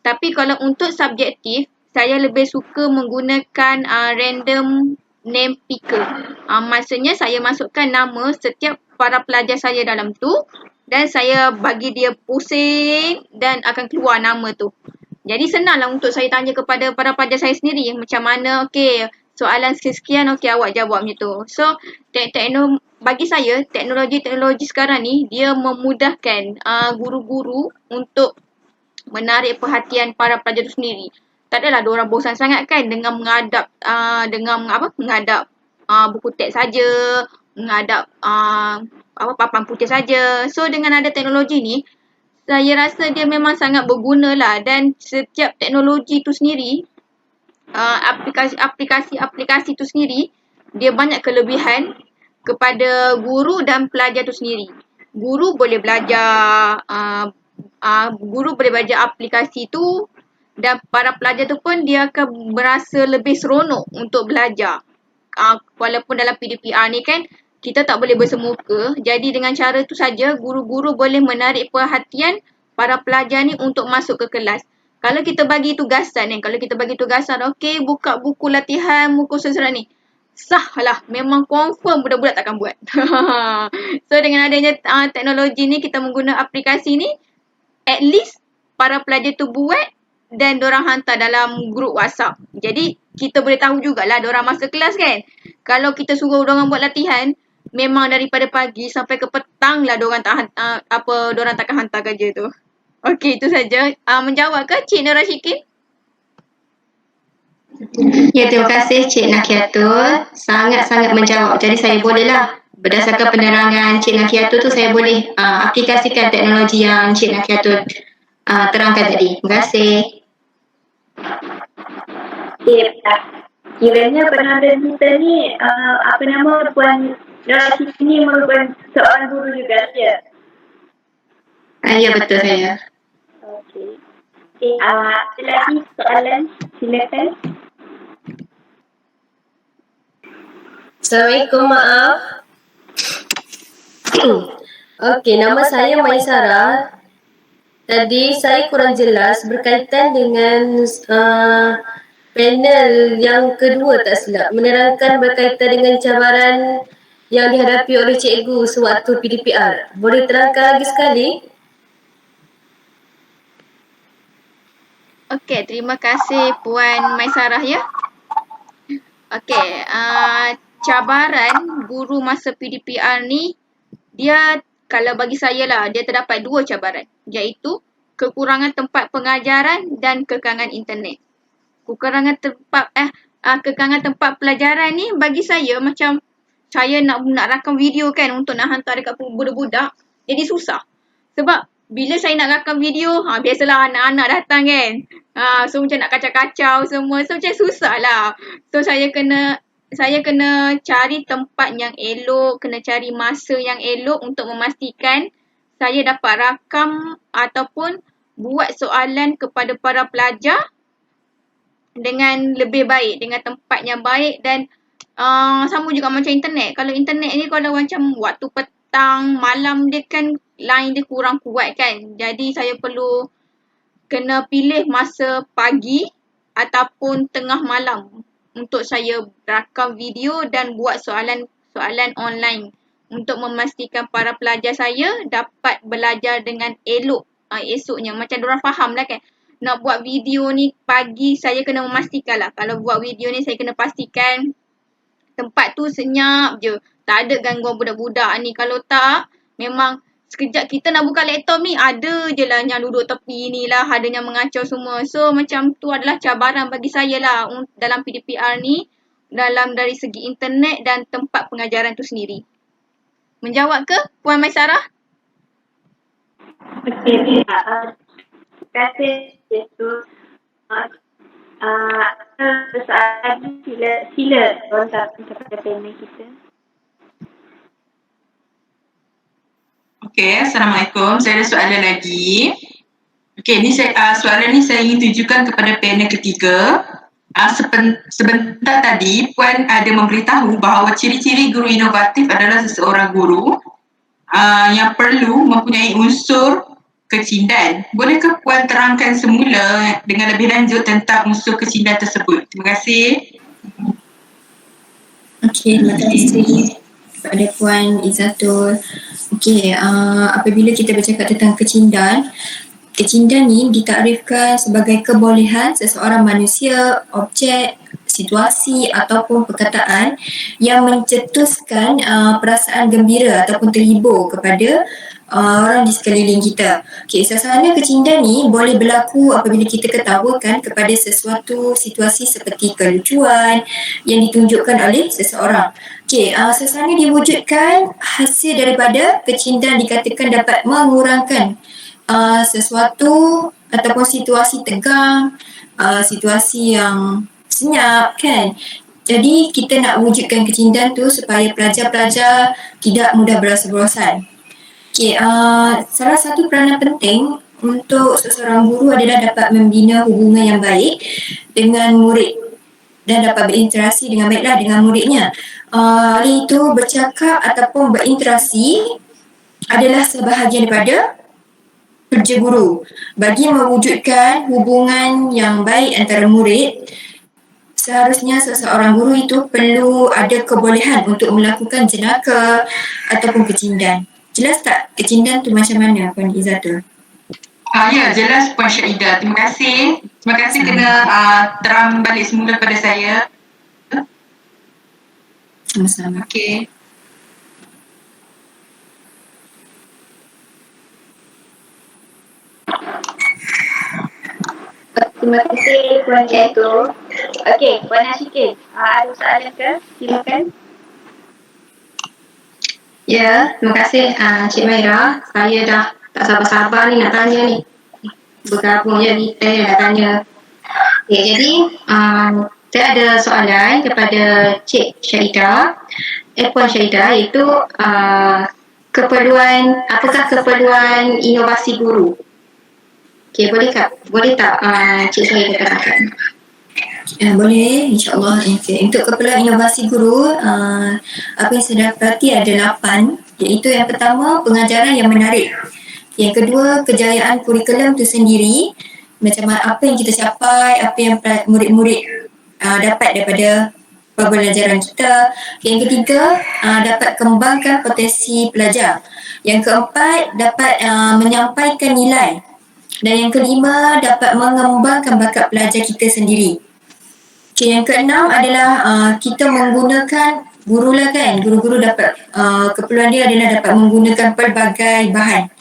Tapi kalau untuk subjektif, saya lebih suka menggunakan Random Name Picker. Maksudnya saya masukkan nama setiap para pelajar saya dalam tu dan saya bagi dia pusing dan akan keluar nama tu. Jadi senanglah untuk saya tanya kepada para pelajar saya sendiri macam mana soalan sekian, okey awak jawab macam tu. So, bagi saya, teknologi sekarang ni, dia memudahkan guru-guru untuk menarik perhatian para pelajar tu sendiri. Tak adalah diorang bosan sangat kan dengan menghadap buku teks saja, menghadap papan putih saja. So dengan ada teknologi ni, saya rasa dia memang sangat berguna lah, dan setiap teknologi tu sendiri, aplikasi tu sendiri, dia banyak kelebihan kepada guru dan pelajar tu sendiri. Guru boleh belajar aplikasi tu, dan para pelajar tu pun dia akan berasa lebih seronok untuk belajar. Walaupun dalam PDPR ni kan kita tak boleh bersemuka, jadi dengan cara tu saja guru-guru boleh menarik perhatian para pelajar ni untuk masuk ke kelas. Kalau kita bagi tugasan, okey buka buku latihan muka surat ni, sah lah, memang confirm budak-budak takkan buat. So dengan adanya teknologi ni, kita mengguna aplikasi ni, at least para pelajar tu buat dan diorang hantar dalam grup WhatsApp. Jadi kita boleh tahu jugalah diorang masuk kelas kan. Kalau kita suruh diorang buat latihan, memang daripada pagi sampai ke petang lah diorang takkan hantar kerja tu. Okey, itu saja. Menjawab ke Cik Nur Rashikin?
Ya, terima kasih Cik Nakiatul. Sangat-sangat menjawab. Jadi saya bolehlah, berdasarkan penerangan Cik Nakiatul tu, saya boleh aplikasikan teknologi yang Cik Nakiatul terangkan tadi. Terima kasih.
Kiranya penampilan kita ni, Puan Rashid ni merupakan seorang guru juga, ya?
Ya, betul saya.
Okey. Ada lagi soalan? Silakan.
Assalamualaikum, maaf. Okey, nama saya Maisara. Tadi saya kurang jelas berkaitan dengan panel yang kedua tak silap, menerangkan berkaitan dengan cabaran yang dihadapi oleh cikgu sewaktu PDPR. Boleh terangkan lagi sekali?
Okey, terima kasih Puan Maisarah ya. Okey, cabaran guru masa PDPR ni, dia kalau bagi saya lah, dia terdapat dua cabaran, iaitu kekurangan tempat pengajaran dan kekangan internet. Kekurangan tempat pelajaran ni bagi saya macam saya nak rakam video kan untuk nak hantar dekat budak-budak, jadi susah. Sebab bila saya nak rakam video, biasalah anak-anak datang kan. So macam nak kacau-kacau semua. So macam susah lah. So saya kena cari tempat yang elok, kena cari masa yang elok untuk memastikan saya dapat rakam ataupun buat soalan kepada para pelajar dengan lebih baik, dengan tempat yang baik, dan sama juga macam internet. Kalau internet ni kalau macam waktu petang, malam dia kan line dia kurang kuat kan. Jadi saya perlu kena pilih masa pagi ataupun tengah malam untuk saya rakam video dan buat soalan online untuk memastikan para pelajar saya dapat belajar dengan elok esoknya. Macam diorang faham lah kan. Nak buat video ni pagi, saya kena memastikan lah. Kalau buat video ni saya kena pastikan tempat tu senyap je. Tak ada gangguan budak-budak ni. Kalau tak, memang sekejap kita nak buka laptop ni, ada je lah yang duduk tepi ni lah, ada yang mengacau semua. So macam tu adalah cabaran bagi saya lah dalam PDPR ni, dari segi internet dan tempat pengajaran tu sendiri. Menjawab ke Puan Maisarah?
Okey, terima kasih. Soalan sila kepada panel kita.
Okey, Assalamualaikum. Saya ada soalan lagi. Okey, soalan ni saya ingin tujukan kepada panel ketiga. Sebentar tadi, Puan ada memberitahu bahawa ciri-ciri guru inovatif adalah seseorang guru yang perlu mempunyai unsur kecindan. Bolehkah Puan terangkan semula dengan lebih lanjut tentang unsur kecindan tersebut? Terima kasih.
Okey, terima kasih kepada Puan Izzatul. Okey, apabila kita bercakap tentang kecindan ni ditakrifkan sebagai kebolehan seseorang manusia, objek, situasi ataupun perkataan yang mencetuskan perasaan gembira ataupun terhibur kepada orang di sekeliling kita. Okay, suasana kecintaan ni boleh berlaku apabila kita ketawakan kepada sesuatu situasi seperti kelucuan yang ditunjukkan oleh seseorang. Okay, suasana diwujudkan hasil daripada kecintaan dikatakan dapat mengurangkan sesuatu ataupun situasi tegang, situasi yang senyap kan. Jadi kita nak wujudkan kecintaan tu supaya pelajar-pelajar tidak mudah berasa bosan. Okay, salah satu peranan penting untuk seseorang guru adalah dapat membina hubungan yang baik dengan murid dan dapat berinteraksi dengan baiklah dengan muridnya. Oleh itu, bercakap ataupun berinteraksi adalah sebahagian daripada kerja guru. Bagi mewujudkan hubungan yang baik antara murid, seharusnya seseorang guru itu perlu ada kebolehan untuk melakukan jenaka ataupun kecintaan. Jelas tak kecintaan tu macam mana, Puan Izzatul?
Ya, jelas Puan Syahidah. Terima kasih. Terima kasih kena terang balik semula pada saya.
Sama-sama.
Okey.
Terima kasih Puan Jatul. Okey, Puan Ashikin, ada soalan ke? Silakan.
Ya, terima kasih Cik Maira. Saya dah tak sabar-sabar ni nak tanya ni. Bergabung jadi saya nak tanya. Okay, jadi saya ada soalan kepada Cik Syahidah, Puan Syahidah, iaitu apakah keperluan inovasi guru? Okay, boleh tak Cik Syahidah katakan? Boleh, insyaAllah. Okay. Untuk keperluan inovasi guru, apa yang saya dapati ada 8, iaitu yang pertama, pengajaran yang menarik. Yang kedua, kejayaan kurikulum itu sendiri, macam apa yang kita capai, apa yang murid-murid dapat daripada pembelajaran kita. Yang ketiga, dapat kembangkan potensi pelajar. Yang keempat, dapat menyampaikan nilai. Dan yang kelima, dapat mengembangkan bakat pelajar kita sendiri. Okay, yang keenam adalah kita menggunakan guru lah kan. Guru-guru dapat keperluan dia adalah dapat menggunakan pelbagai bahan.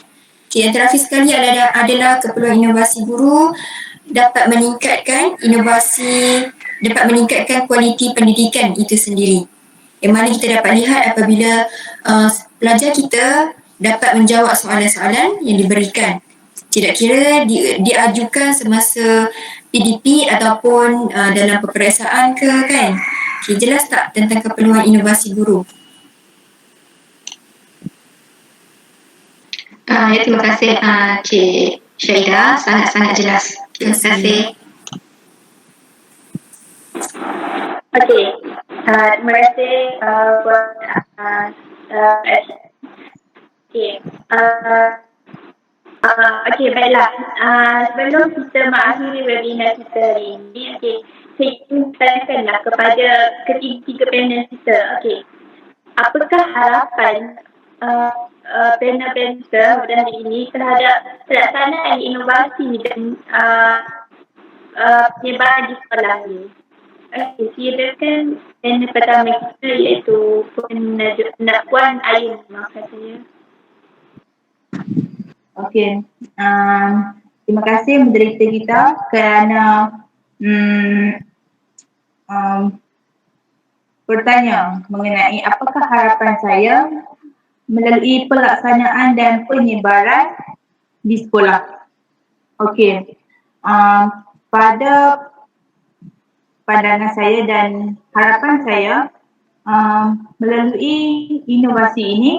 Okay, yang terakhir sekali adalah keperluan inovasi guru dapat meningkatkan kualiti pendidikan itu sendiri. Yang mana kita dapat lihat apabila pelajar kita dapat menjawab soalan-soalan yang diberikan. Tidak kira diajukan semasa PDP ataupun dalam peperiksaan ke kan. Okay, jelas tak tentang keperluan inovasi guru? Ya, terima kasih Cik Syahidah, sangat-sangat jelas. Terima kasih.
Okey, terima kasih buat okey, baiklah. Sebelum kita mengakhiri webinar kita hari ini, saya ingin tanyakanlah kepada ketiga panel kita. Okey, apakah harapan panel-panel kita pada hari ini terhadap pelaksanaan inovasi dan penyebaran di sekolah ini? Okey, silakan panel pertama kita iaitu Puan Ain, maafkan saya.
Okey, terima kasih moderator kita kerana bertanya mengenai apakah harapan saya melalui pelaksanaan dan penyebaran di sekolah. Okey, pada pandangan saya dan harapan saya melalui inovasi ini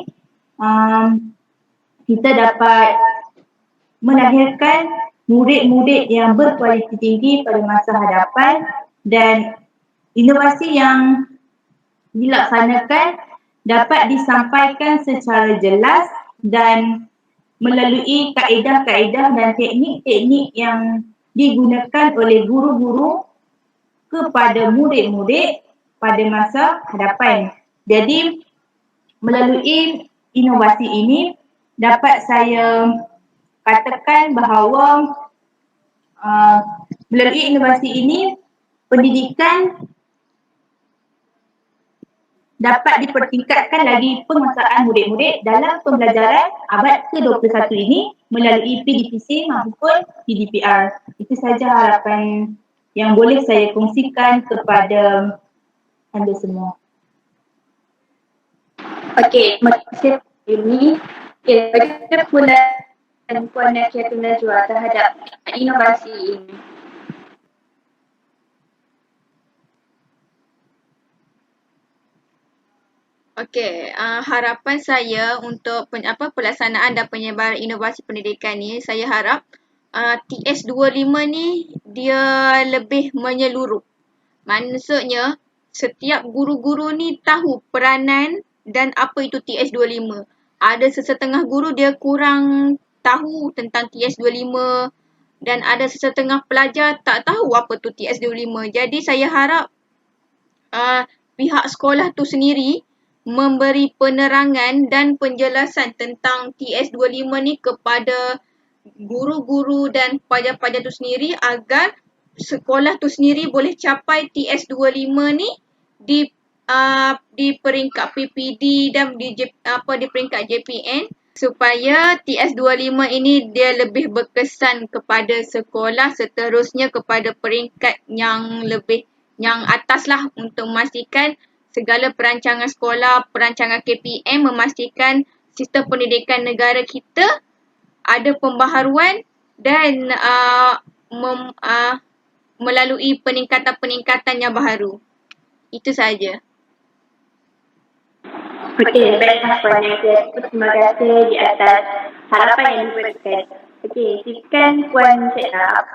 kita dapat melahirkan murid-murid yang berkualiti tinggi pada masa hadapan, dan inovasi yang dilaksanakan dapat disampaikan secara jelas dan melalui kaedah-kaedah dan teknik-teknik yang digunakan oleh guru-guru kepada murid-murid pada masa hadapan. Jadi melalui inovasi ini dapat saya katakan bahawa melalui inovasi ini pendidikan dapat dipertingkatkan lagi penguasaan murid-murid dalam pembelajaran abad ke-21 ini melalui PDPC maupun PDPR. Itu saja harapan yang boleh saya kongsikan kepada anda semua.
Okey, terima kasih ini. Okey, bagaimana pula Puan Nakia Najwa terhadap inovasi ini?
Okey, harapan saya untuk pelaksanaan dan penyebaran inovasi pendidikan ni, saya harap TS25 ni dia lebih menyeluruh. Maksudnya setiap guru-guru ni tahu peranan dan apa itu TS25. Ada sesetengah guru dia kurang tahu tentang TS25 dan ada sesetengah pelajar tak tahu apa tu TS25. Jadi saya harap pihak sekolah tu sendiri memberi penerangan dan penjelasan tentang TS25 ni kepada guru-guru dan pelajar-pelajar tu sendiri agar sekolah tu sendiri boleh capai TS25 ni di peringkat PPD dan di peringkat JPN supaya TS25 ini dia lebih berkesan kepada sekolah, seterusnya kepada peringkat yang atas lah, untuk memastikan segala perancangan sekolah, perancangan KPM memastikan sistem pendidikan negara kita ada pembaharuan dan melalui peningkatan-peningkatan yang baharu. Itu sahaja.
Okey, baiklah Puan Nakia. Terima kasih di atas harapan yang diberikan. Okey, silakan Puan Syekna.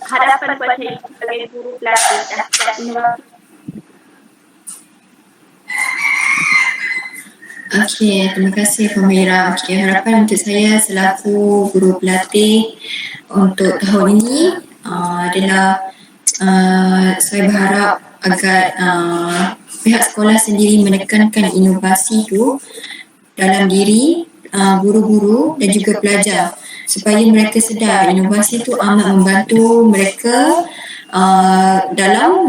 Harapan Puan Syekna sebagai guru pelatih terhadap inovasi.
Okey, terima kasih Puan Mira. Okey, harapan untuk saya selaku guru pelatih untuk tahun ini adalah saya berharap agar pihak sekolah sendiri menekankan inovasi itu dalam diri guru-guru dan juga pelajar supaya mereka sedar inovasi itu amat membantu mereka dalam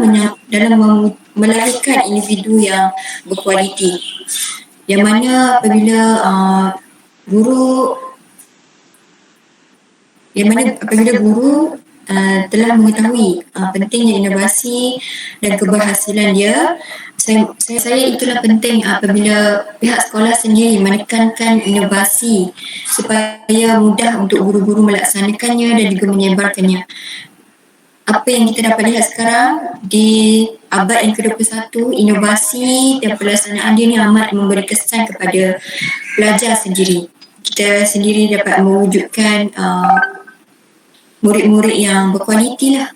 melahirkan individu yang berkualiti. Yang mana apabila guru telah mengetahui pentingnya inovasi dan keberhasilan dia, saya itulah penting apabila pihak sekolah sendiri menekankan inovasi supaya mudah untuk guru-guru melaksanakannya dan juga menyebarkannya. Apa yang kita dapat lihat sekarang di abad yang ke-21, inovasi dan pelaksanaan dia ni amat memberi kesan kepada pelajar sendiri. Kita sendiri dapat mewujudkan murid-murid yang berkualiti lah.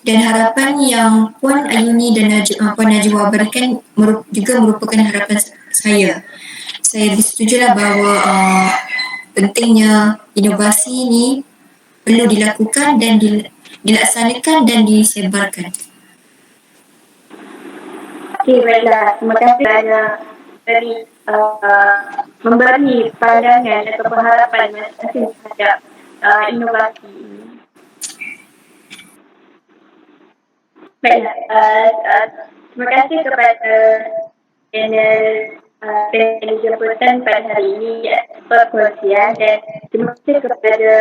Dan harapan yang Puan Ayuni dan Puan Najwa berikan juga merupakan harapan saya. Saya bersetujulah bahawa pentingnya inovasi ni perlu dilakukan dan dilaksanakan dan disebarkan.
Okey, baiklah. Terima kasih kerana memberi pandangan atau harapan masing-masing terhadap inovasi ini. Baiklah, terima kasih kepada panel jemputan pada hari ini perkongsian, dan terima kasih kepada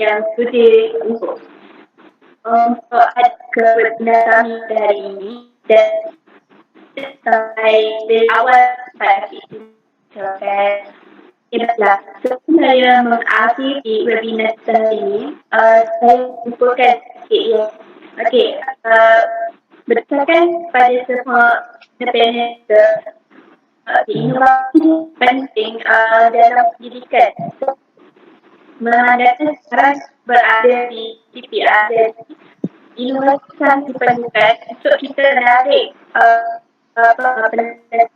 yang sudi untuk kebenaran kami hari ini, dan sampai dari awal pada itu selesai. Baiklah, sebelum saya mengakhiri webinar ini, saya lupakan sikit ya. Okey, berdasarkan pada semua panel inovasi penting dalam pendidikan. Menandakan sekarang berada di DPR, dan inovasi sangat diperlukan untuk kita menarik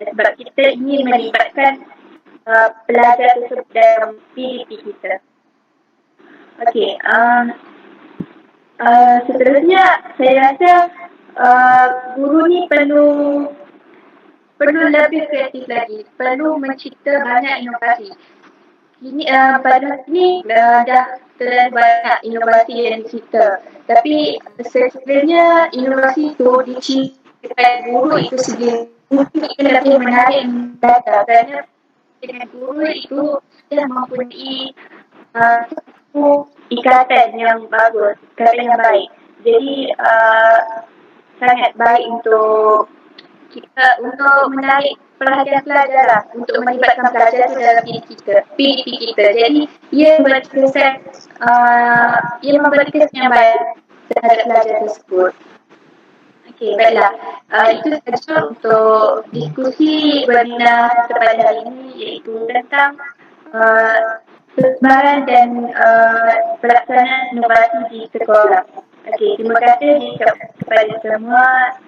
sebab kita ingin melibatkan pelajar tersebut dalam PDP kita. Okey, seterusnya saya rasa guru ni perlu lebih kreatif lagi, perlu mencipta banyak inovasi. Ini pada ini dah terlalu banyak inovasi yang dicipta, tapi sekiranya inovasi itu diciptakan guru itu sendiri mungkin kita lebih menarik data kerana dengan guru itu kita mempunyai satu ikatan yang bagus, ikatan yang baik. Jadi sangat baik untuk kita untuk menarik perhatian pelajar lah, untuk melibatkan pelajar itu dalam PDP kita. Jadi ia memberi kesan yang baik terhadap pelajar tersebut. Okey, baiklah. Itu saja untuk diskusi webinar pada hari ini, iaitu tentang persebaran dan pelaksanaan inovasi di sekolah. Okey, terima kasih kepada semua.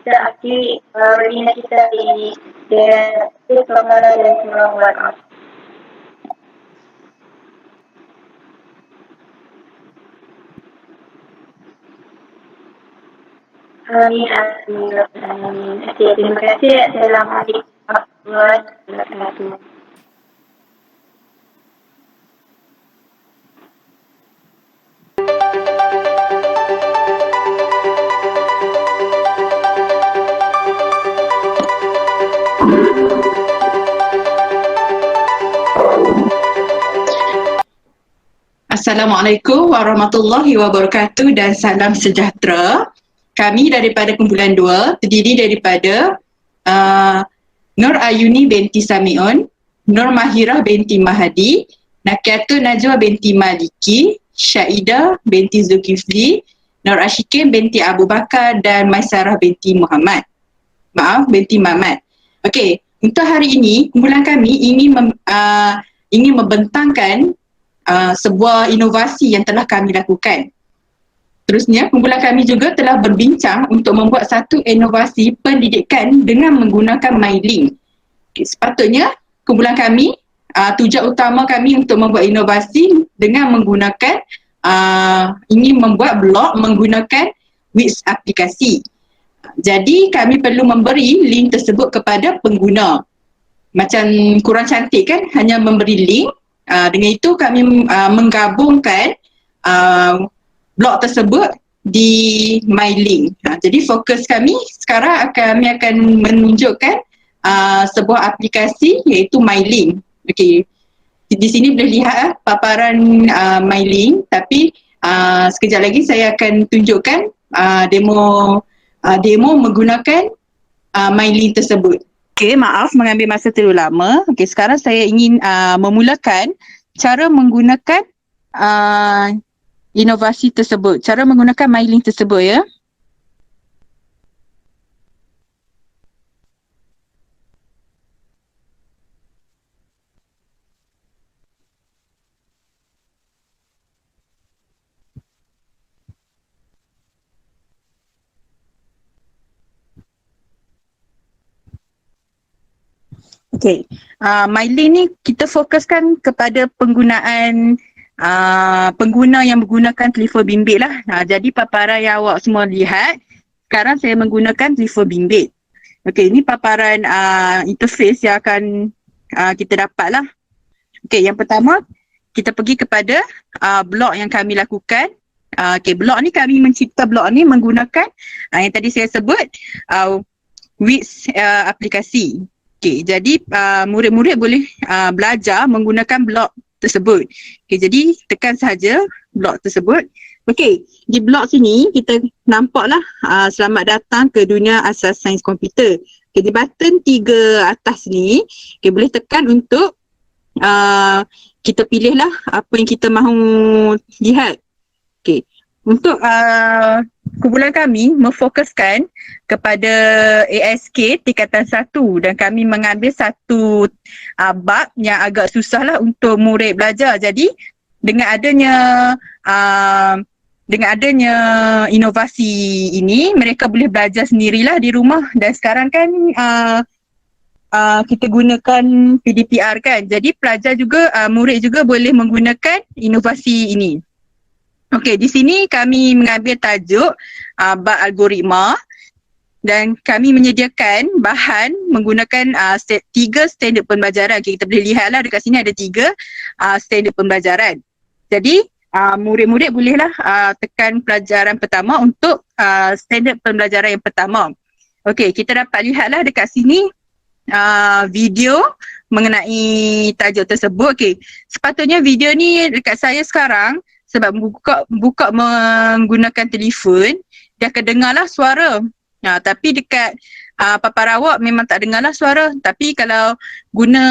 Kita akhiri webinar kita ini dengan Bismillah dan Bismillah. Amin, amin. Okey, terima kasih. Assalamualaikum warahmatullahi wabarakatuh.
Assalamualaikum warahmatullahi wabarakatuh dan salam sejahtera. Kami daripada kumpulan 2 terdiri daripada Nur Ayuni binti Samiun, Nur Mahirah binti Mahadi, Nakiatul Najwa binti Maliki, Syaidah binti Zulkifli, Nur Ashikin binti Abu Bakar dan Maisarah binti Muhammad. Binti Mamat. Okey, untuk hari ini kumpulan kami ingin membentangkan sebuah inovasi yang telah kami lakukan. Terusnya, kumpulan kami juga telah berbincang untuk membuat satu inovasi pendidikan dengan menggunakan MyLink. Sepatutnya, kumpulan kami, tujuan utama kami untuk membuat inovasi dengan menggunakan, ingin membuat blog menggunakan Wix aplikasi. Jadi, kami perlu memberi link tersebut kepada pengguna. Macam kurang cantik kan, hanya memberi link. Dengan itu kami menggabungkan blog tersebut di MyLink. Jadi fokus kami sekarang kami akan menunjukkan sebuah aplikasi iaitu MyLink. Okey. Di sini boleh lihat paparan MyLink, tapi sekejap lagi saya akan tunjukkan demo menggunakan MyLink tersebut. Okey, maaf mengambil masa terlalu lama. Okey, sekarang saya ingin memulakan cara menggunakan inovasi tersebut. Cara menggunakan MyLink tersebut ya. Okey, MyLink ni kita fokuskan kepada penggunaan pengguna yang menggunakan telefon bimbit lah. Jadi paparan yang awak semua lihat, sekarang saya menggunakan telefon bimbit. Okey, ini paparan interface yang akan kita dapat lah. Okey, yang pertama kita pergi kepada blog yang kami lakukan. Okey, blog ni kami mencipta blog ni menggunakan yang tadi saya sebut Wix aplikasi. Okey, jadi murid-murid boleh belajar menggunakan blog tersebut. Okey, jadi tekan sahaja blog tersebut. Okey, di blog sini kita nampaklah selamat datang ke dunia asas sains komputer. Okey, di button 3 atas ni, okey, boleh tekan untuk kita pilihlah apa yang kita mahu lihat. Okey, untuk kumpulan kami memfokuskan kepada ASK tingkatan 1 dan kami mengambil satu bab yang agak susah lah untuk murid belajar. Jadi dengan adanya inovasi ini, mereka boleh belajar sendirilah di rumah. Dan sekarang kan kita gunakan PDPR kan, jadi pelajar juga, murid juga boleh menggunakan inovasi ini. Okey, di sini kami mengambil tajuk bab algoritma dan kami menyediakan bahan menggunakan 3 standard pembelajaran. Okay, kita boleh lihatlah dekat sini ada 3 standard pembelajaran. Jadi murid-murid bolehlah tekan pelajaran pertama untuk standard pembelajaran yang pertama. Okey, kita dapat lihatlah dekat sini video mengenai tajuk tersebut. Okey, sepatutnya video ni dekat saya sekarang sebab buka menggunakan telefon, dia akan dengarlah suara. Tapi dekat papan rawak memang tak dengarlah suara. Tapi kalau guna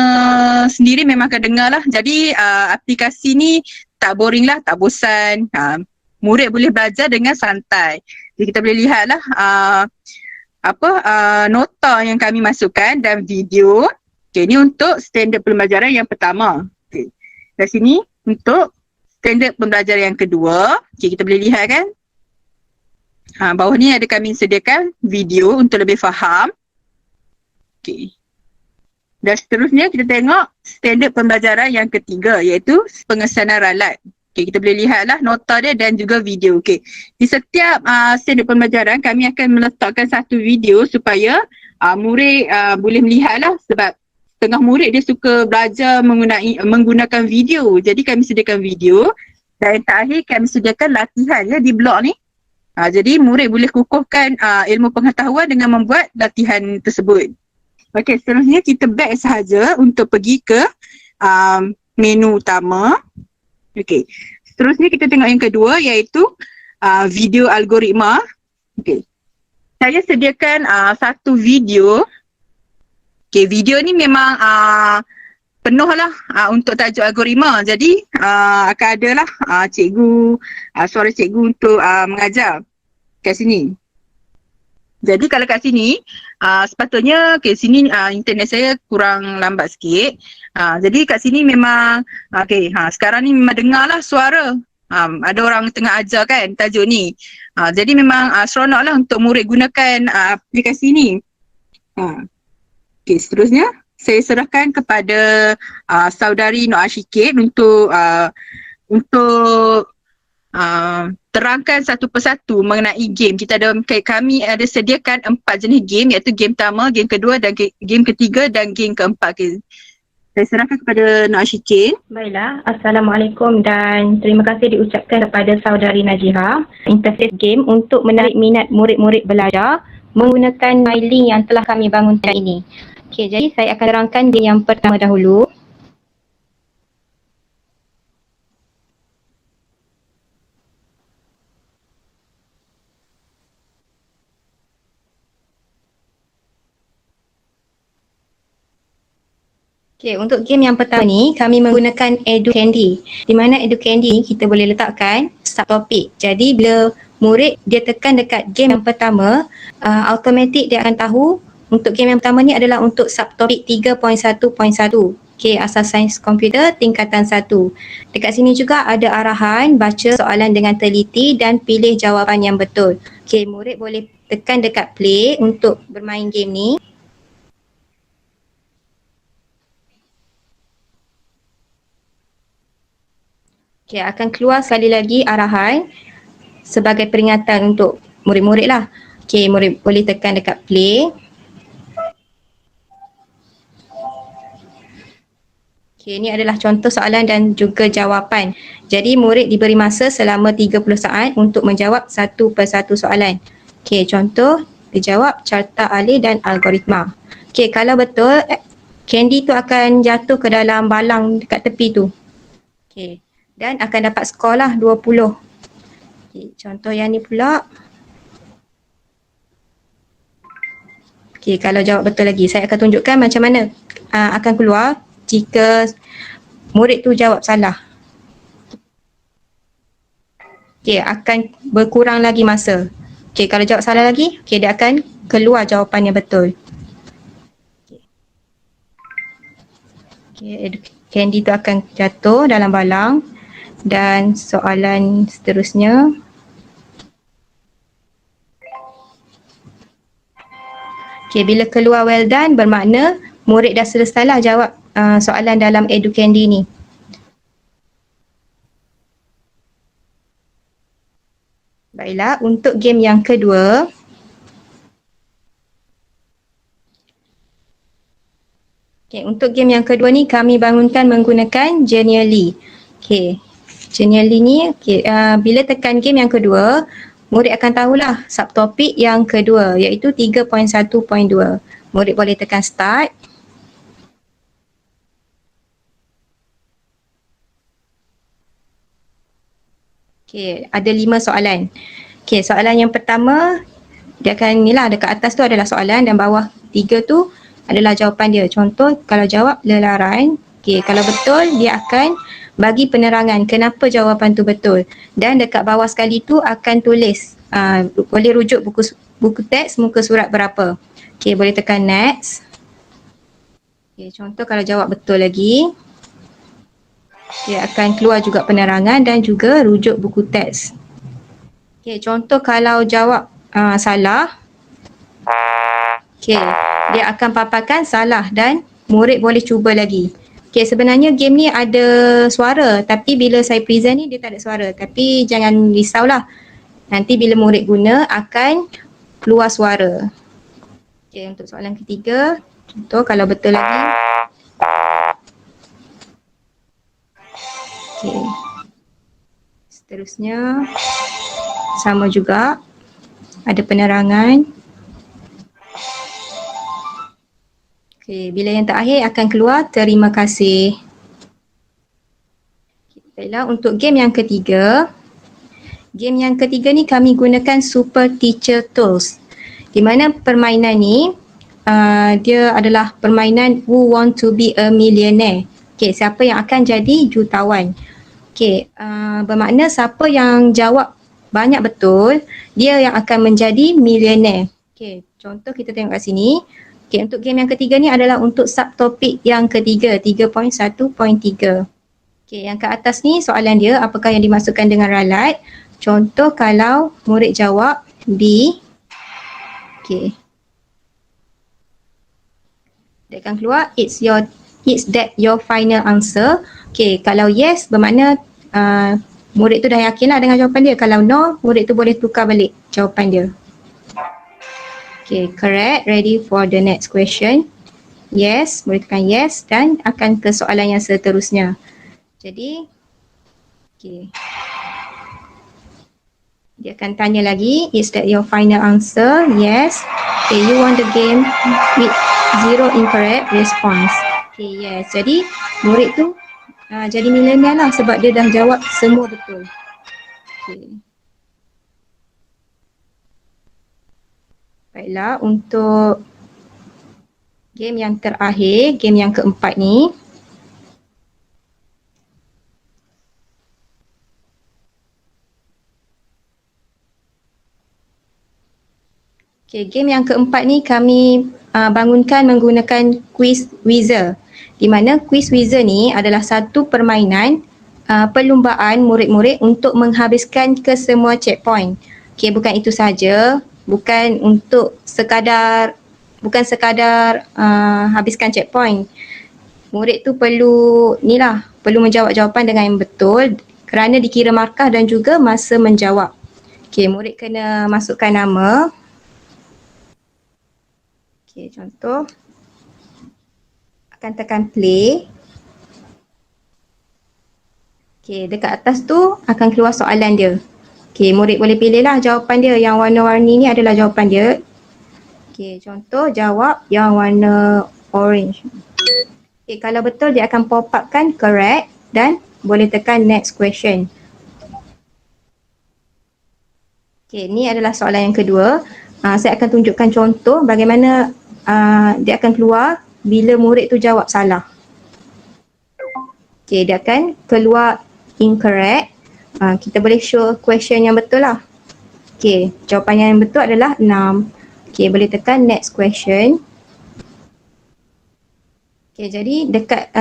sendiri memang akan dengarlah. Jadi aplikasi ni tak boring lah, tak bosan. Murid boleh belajar dengan santai. Jadi kita boleh lihatlah nota yang kami masukkan dalam video. Okey, ni untuk standard pembelajaran yang pertama. Okey. Dari sini untuk standard pembelajaran yang kedua. Okey, kita boleh lihat kan? Bawah ni ada kami sediakan video untuk lebih faham. Okey. Dan seterusnya kita tengok standard pembelajaran yang ketiga iaitu pengesanan ralat. Okey, kita boleh lihatlah nota dia dan juga video. Okey. Di setiap standard pembelajaran kami akan meletakkan satu video supaya murid boleh melihatlah sebab setengah murid dia suka belajar menggunakan video. Jadi kami sediakan video dan yang terakhir kami sediakan latihan ya di blog ni. Jadi murid boleh kukuhkan ilmu pengetahuan dengan membuat latihan tersebut. Okey, seterusnya kita back sahaja untuk pergi ke menu utama. Okey, seterusnya kita tengok yang kedua iaitu video algoritma. Okey, saya sediakan satu video. Okey, video ni memang penuh lah untuk tajuk algoritma. Jadi akan ada lah cikgu, suara cikgu untuk mengajar kat sini. Jadi kalau kat sini sepatutnya sini internet saya kurang lambat sikit. Jadi kat sini memang sekarang ni memang dengar lah suara. Ada orang tengah ajar kan tajuk ni. Jadi memang seronok lah untuk murid gunakan aplikasi ni. Okey, seterusnya saya serahkan kepada saudari Nur Ashikit untuk terangkan satu persatu mengenai game. Kami ada sediakan 4 jenis game iaitu game pertama, game kedua dan game ketiga dan game keempat. Okay. Saya serahkan kepada Nur Ashikit.
Baiklah, Assalamualaikum dan terima kasih diucapkan kepada saudari Najiha. Interface game untuk menarik minat murid-murid belajar menggunakan MyLink yang telah kami bangunkan ini. Okey, jadi saya akan terangkan game yang pertama dahulu. Okey, untuk game yang pertama ni kami menggunakan EduCandy. Di mana EduCandy ni kita boleh letakkan subtopik. Jadi bila murid dia tekan dekat game yang pertama, automatik dia akan tahu untuk game yang pertama ni adalah untuk subtopik 3.1.1. Okey, asas sains komputer tingkatan 1. Dekat sini juga ada arahan baca soalan dengan teliti dan pilih jawapan yang betul. Okey, murid boleh tekan dekat play untuk bermain game ni. Okey, akan keluar sekali lagi arahan sebagai peringatan untuk murid-murid lah. Okey, murid boleh tekan dekat play. Okey, ini adalah contoh soalan dan juga jawapan. Jadi murid diberi masa selama 30 saat untuk menjawab satu persatu soalan. Okey, contoh dijawab carta alih dan algoritma. Okey, kalau betul Candy tu akan jatuh ke dalam balang dekat tepi tu. Okey. Dan akan dapat skor lah 20. Okay, contoh yang ni pula. Okay, kalau jawab betul lagi, saya akan tunjukkan macam mana akan keluar jika murid tu jawab salah. Okay, akan berkurang lagi masa. Okay, kalau jawab salah lagi, okay, dia akan keluar jawapan yang betul. Okay, Candy tu akan jatuh dalam balang. Dan soalan seterusnya. Okay, bila keluar well done bermakna murid dah selesailah jawab soalan dalam EduCandy ni. Baiklah, untuk game yang kedua. Okay, untuk game yang kedua ni kami bangunkan menggunakan Genially. Okay. Genially ni, bila tekan game yang kedua, murid akan tahulah subtopik yang kedua iaitu 3.1.2. Murid boleh tekan start. Okey, ada 5 soalan. Okey, soalan yang pertama dia akan ni lah, dekat atas tu adalah soalan dan bawah 3 tu adalah jawapan dia. Contoh kalau jawab lelaran, okey, kalau betul dia akan bagi penerangan kenapa jawapan tu betul. Dan dekat bawah sekali tu akan tulis boleh rujuk buku teks muka surat berapa. Okey, boleh tekan next. Okey, contoh kalau jawab betul lagi, dia akan keluar juga penerangan dan juga rujuk buku teks. Okey, contoh kalau jawab salah, okey, dia akan paparkan salah dan murid boleh cuba lagi. Okey, sebenarnya game ni ada suara tapi bila saya present ni dia tak ada suara. Tapi jangan risaulah. Nanti bila murid guna akan keluar suara. Okey, untuk soalan ketiga, contoh kalau betul lagi. Okey. Seterusnya sama juga ada penerangan. Okey, bila yang terakhir akan keluar terima kasih. Baiklah, untuk game yang ketiga. Game yang ketiga ni kami gunakan Super Teacher Tools. Di mana permainan ni dia adalah permainan Who Want to be a Millionaire. Okey, siapa yang akan jadi jutawan. Okey, bermakna siapa yang jawab banyak betul, dia yang akan menjadi millionaire. Okey, contoh kita tengok kat sini. Okey, untuk game yang ketiga ni adalah untuk subtopik yang ketiga, 3.1.3. Okey, yang ke atas ni soalan dia, apakah yang dimaksudkan dengan ralat? Contoh kalau murid jawab B. Okey. Dia akan keluar is that your final answer? Okey, kalau yes bermakna murid tu dah yakin lah dengan jawapan dia. Kalau no, murid tu boleh tukar balik jawapan dia. Okay, correct. Ready for the next question. Yes, boleh tekan yes dan akan ke soalan yang seterusnya. Jadi, okay. Dia akan tanya lagi, is that your final answer? Yes. Okay, you won the game with 0 incorrect response. Okay, yes. Jadi, murid tu jadi milenial lah sebab dia dah jawab semua betul. Okay. Baiklah, untuk game yang terakhir, game yang keempat ni. Okay, game yang keempat ni kami bangunkan menggunakan Quiz Wizard. Di mana Quiz Wizard ni adalah satu permainan perlumbaan murid-murid untuk menghabiskan ke semua checkpoint. Okay, bukan itu saja. Bukan sekadar habiskan checkpoint. Murid tu perlu menjawab jawapan dengan yang betul kerana dikira markah dan juga masa menjawab. Okey, murid kena masukkan nama. Okey, contoh akan tekan play. Okey, dekat atas tu akan keluar soalan dia. Okey, murid boleh pilih lah jawapan dia. Yang warna-warni ni adalah jawapan dia. Okey, contoh jawab yang warna orange. Okey, kalau betul dia akan pop upkan correct dan boleh tekan next question. Okey, ni adalah soalan yang kedua. Saya akan tunjukkan contoh bagaimana dia akan keluar bila murid tu jawab salah. Okey, dia akan keluar incorrect. Kita boleh show question yang betul lah. Okey, jawapan yang betul adalah 6. Okey, boleh tekan next question. Okey, jadi dekat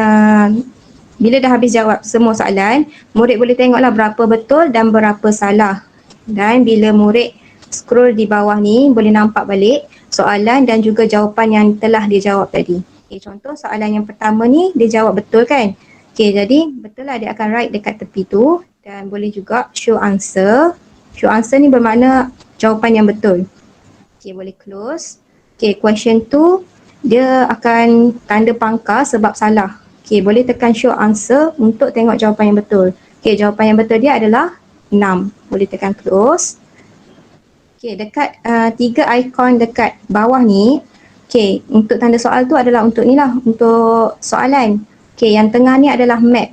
bila dah habis jawab semua soalan, murid boleh tengoklah berapa betul dan berapa salah. Dan bila murid scroll di bawah ni, boleh nampak balik soalan dan juga jawapan yang telah dia jawab tadi. Okey, contoh soalan yang pertama ni dia jawab betul kan? Okey, jadi betul lah dia akan write dekat tepi tu. Dan boleh juga show answer. Show answer ni bermakna jawapan yang betul. Okay, boleh close. Okay, question tu dia akan tanda pangkar sebab salah. Okay, boleh tekan show answer untuk tengok jawapan yang betul. Okay, jawapan yang betul dia adalah 6. Boleh tekan close. Okey, dekat 3 ikon dekat bawah ni, okey, untuk tanda soal tu adalah untuk ni lah, untuk soalan. Okey, yang tengah ni adalah map.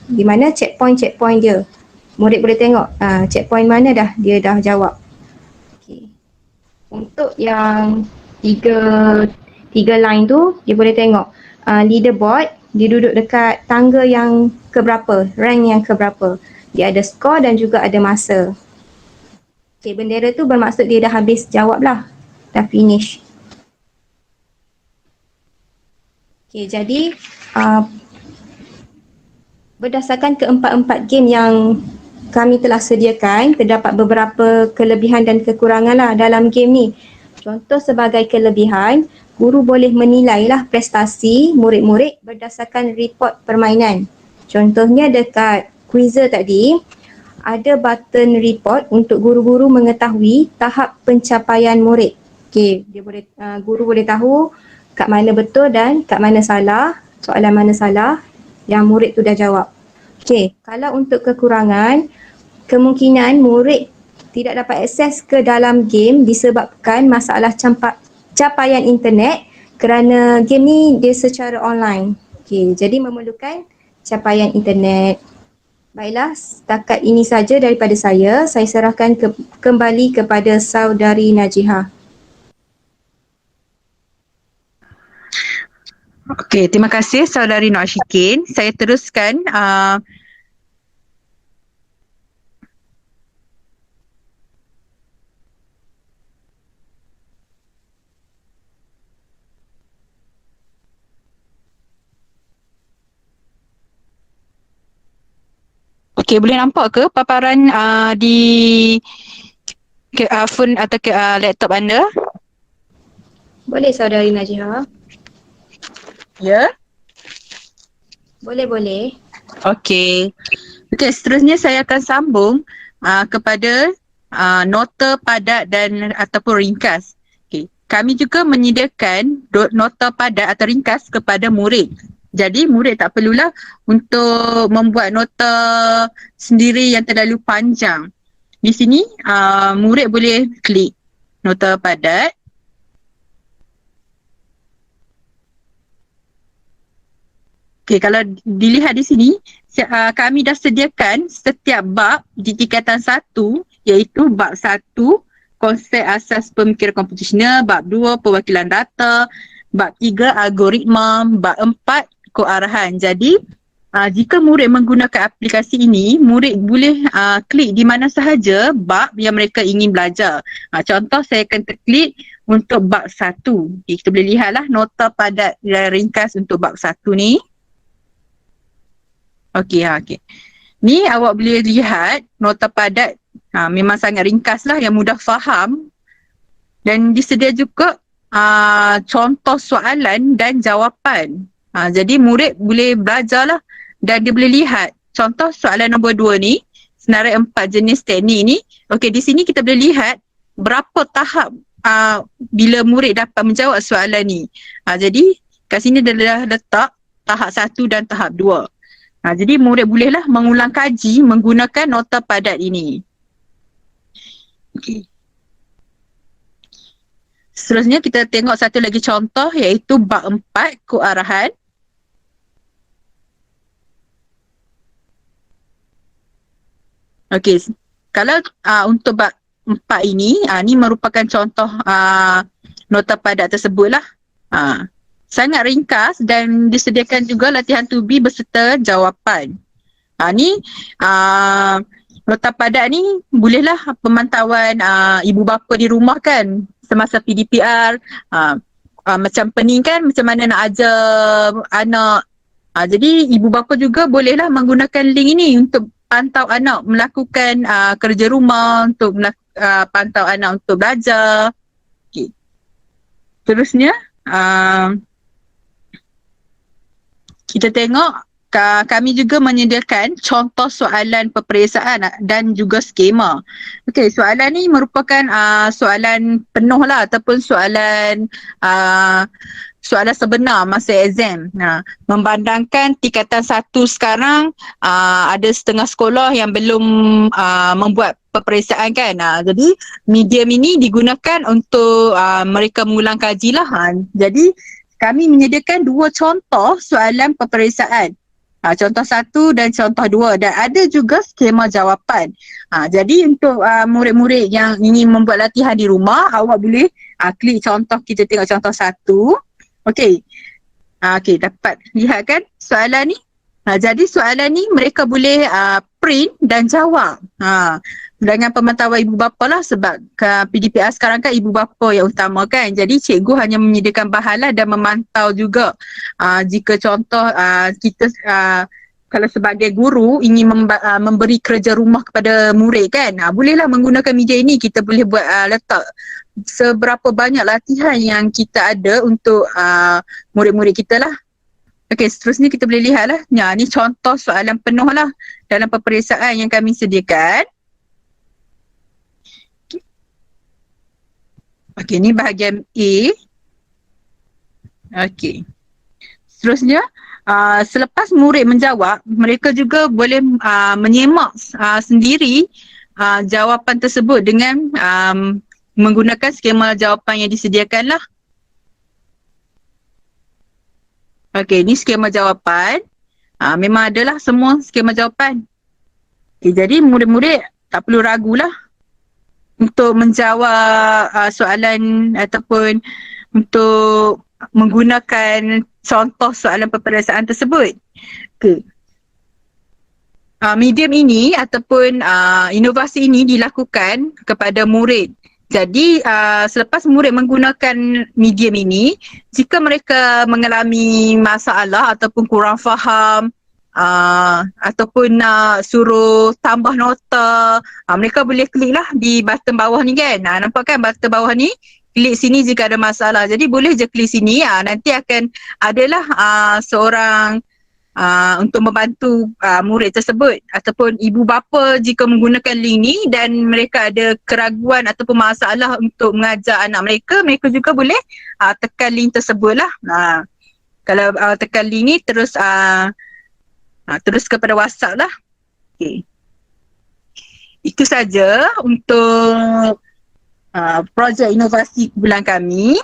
Di mana checkpoint dia. Murid boleh tengok checkpoint mana dah dia dah jawab. Okey. Untuk yang tiga line tu, dia boleh tengok leaderboard, dia duduk dekat tangga yang keberapa, rank yang keberapa. Dia ada skor dan juga ada masa. Okey, bendera tu bermaksud dia dah habis jawab lah. Dah finish. Okey, jadi berdasarkan keempat-empat game yang kami telah sediakan, terdapat beberapa kelebihan dan kekurangan lah dalam game ni. Contoh sebagai kelebihan, guru boleh menilai lah prestasi murid-murid berdasarkan report permainan. Contohnya dekat quizzer tadi, ada button report untuk guru-guru mengetahui tahap pencapaian murid. Okey, dia boleh guru boleh tahu kat mana betul dan kat mana salah, soalan mana salah yang murid tu dah jawab. Okey, kalau untuk kekurangan, kemungkinan murid tidak dapat akses ke dalam game disebabkan masalah capaian internet kerana game ni dia secara online. Okey, jadi memerlukan capaian internet. Baiklah, setakat ini saja daripada saya. Saya serahkan kembali kepada saudari Najihah.
Okey, terima kasih saudari Nur Ashikin. Saya teruskan okey, boleh nampak ke paparan di phone atau laptop anda?
Boleh saudari Najihah?
Ya?
Boleh.
Okey. Okey, seterusnya saya akan sambung kepada nota padat dan ataupun ringkas. Okey, kami juga menyediakan nota padat atau ringkas kepada murid. Jadi murid tak perlulah untuk membuat nota sendiri yang terlalu panjang. Di sini murid boleh klik nota padat. Okey, kalau dilihat di sini, kami dah sediakan setiap bab di tingkatan 1, iaitu bab 1, konsep asas pemikiran komputasional, bab 2, perwakilan data, bab 3, algoritma, bab 4, kearahan. Jadi, jika murid menggunakan aplikasi ini, murid boleh klik di mana sahaja bab yang mereka ingin belajar. Contoh, saya akan terklik untuk bab 1. Kita boleh lihatlah nota padat dan ringkas untuk bab 1 ni. Okey, okey. Ni awak boleh lihat nota padat memang sangat ringkas lah, yang mudah faham. Dan disedia juga contoh soalan dan jawapan. Jadi murid boleh belajar lah dan dia boleh lihat. Contoh soalan nombor 2 ni, senarai 4 jenis teknik ni. Okey, di sini kita boleh lihat berapa tahap bila murid dapat menjawab soalan ni. Jadi kat sini dia dah letak tahap 1 dan tahap 2. Jadi murid bolehlah mengulang kaji menggunakan nota padat ini. Okey. Seterusnya kita tengok satu lagi contoh, iaitu bab 4, kearahan. Okey, kalau untuk bab 4 ini, ni merupakan contoh nota padat tersebutlah. Sangat ringkas dan disediakan juga latihan tubi beserta jawapan. Ni nota padat ni bolehlah pemantauan ibu bapa di rumah kan semasa PDPR, macam pening kan, macam mana nak ajar anak. Jadi ibu bapa juga bolehlah menggunakan link ini untuk pantau anak melakukan kerja rumah, untuk pantau anak untuk belajar. Okay. Terusnya kita tengok kami juga menyediakan contoh soalan peperiksaan dan juga skema. Okey, soalan ni merupakan soalan penuh lah ataupun soalan soalan sebenar masa exam. Membandangkan tingkatan 1 sekarang ada setengah sekolah yang belum membuat peperiksaan kan. Jadi medium ini digunakan untuk mereka mengulang kaji lah. Jadi kami menyediakan 2 contoh soalan peperiksaan. Contoh 1 dan contoh 2 dan ada juga skema jawapan. Jadi untuk murid-murid yang ingin membuat latihan di rumah, awak boleh klik contoh, kita tengok contoh 1. Okey. Okey, dapat lihat kan soalan ni? Jadi soalan ni mereka boleh print dan jawab. Dengan pemantauan ibu bapa lah, sebab PDPR sekarang kan ibu bapa yang utama kan. Jadi cikgu hanya menyediakan bahan lah dan memantau juga. Jika contoh kita kalau sebagai guru ingin memberi kerja rumah kepada murid kan, bolehlah menggunakan media ini. Kita boleh buat letak seberapa banyak latihan yang kita ada untuk murid-murid kita lah. Okey, seterusnya kita boleh lihat lah. Ni contoh soalan penuh lah dalam peperiksaan yang kami sediakan. Okey, ni bahagian A. Okey. Seterusnya, selepas murid menjawab, mereka juga boleh menyemak sendiri jawapan tersebut dengan menggunakan skema jawapan yang disediakan lah. Okey, ni skema jawapan. Memang adalah semua skema jawapan. Okay, jadi murid-murid tak perlu ragulah untuk menjawab soalan ataupun untuk menggunakan contoh soalan peperiksaan tersebut. Okay. Medium ini ataupun inovasi ini dilakukan kepada murid. Jadi selepas murid menggunakan medium ini, jika mereka mengalami masalah ataupun kurang faham ataupun nak suruh tambah nota, mereka boleh klik lah di button bawah ni kan. Nampak kan button bawah ni? Klik sini jika ada masalah. Jadi boleh je klik sini. Nanti akan adalah seorang untuk membantu murid tersebut ataupun ibu bapa jika menggunakan link ni dan mereka ada keraguan ataupun masalah untuk mengajar anak mereka, mereka juga boleh tekan link tersebut lah. Kalau tekan link ni terus terus kepada WhatsApp lah. Okay. Itu saja untuk projek inovasi bulan kami.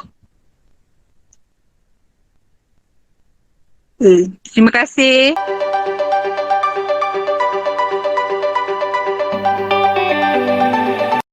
Terima kasih.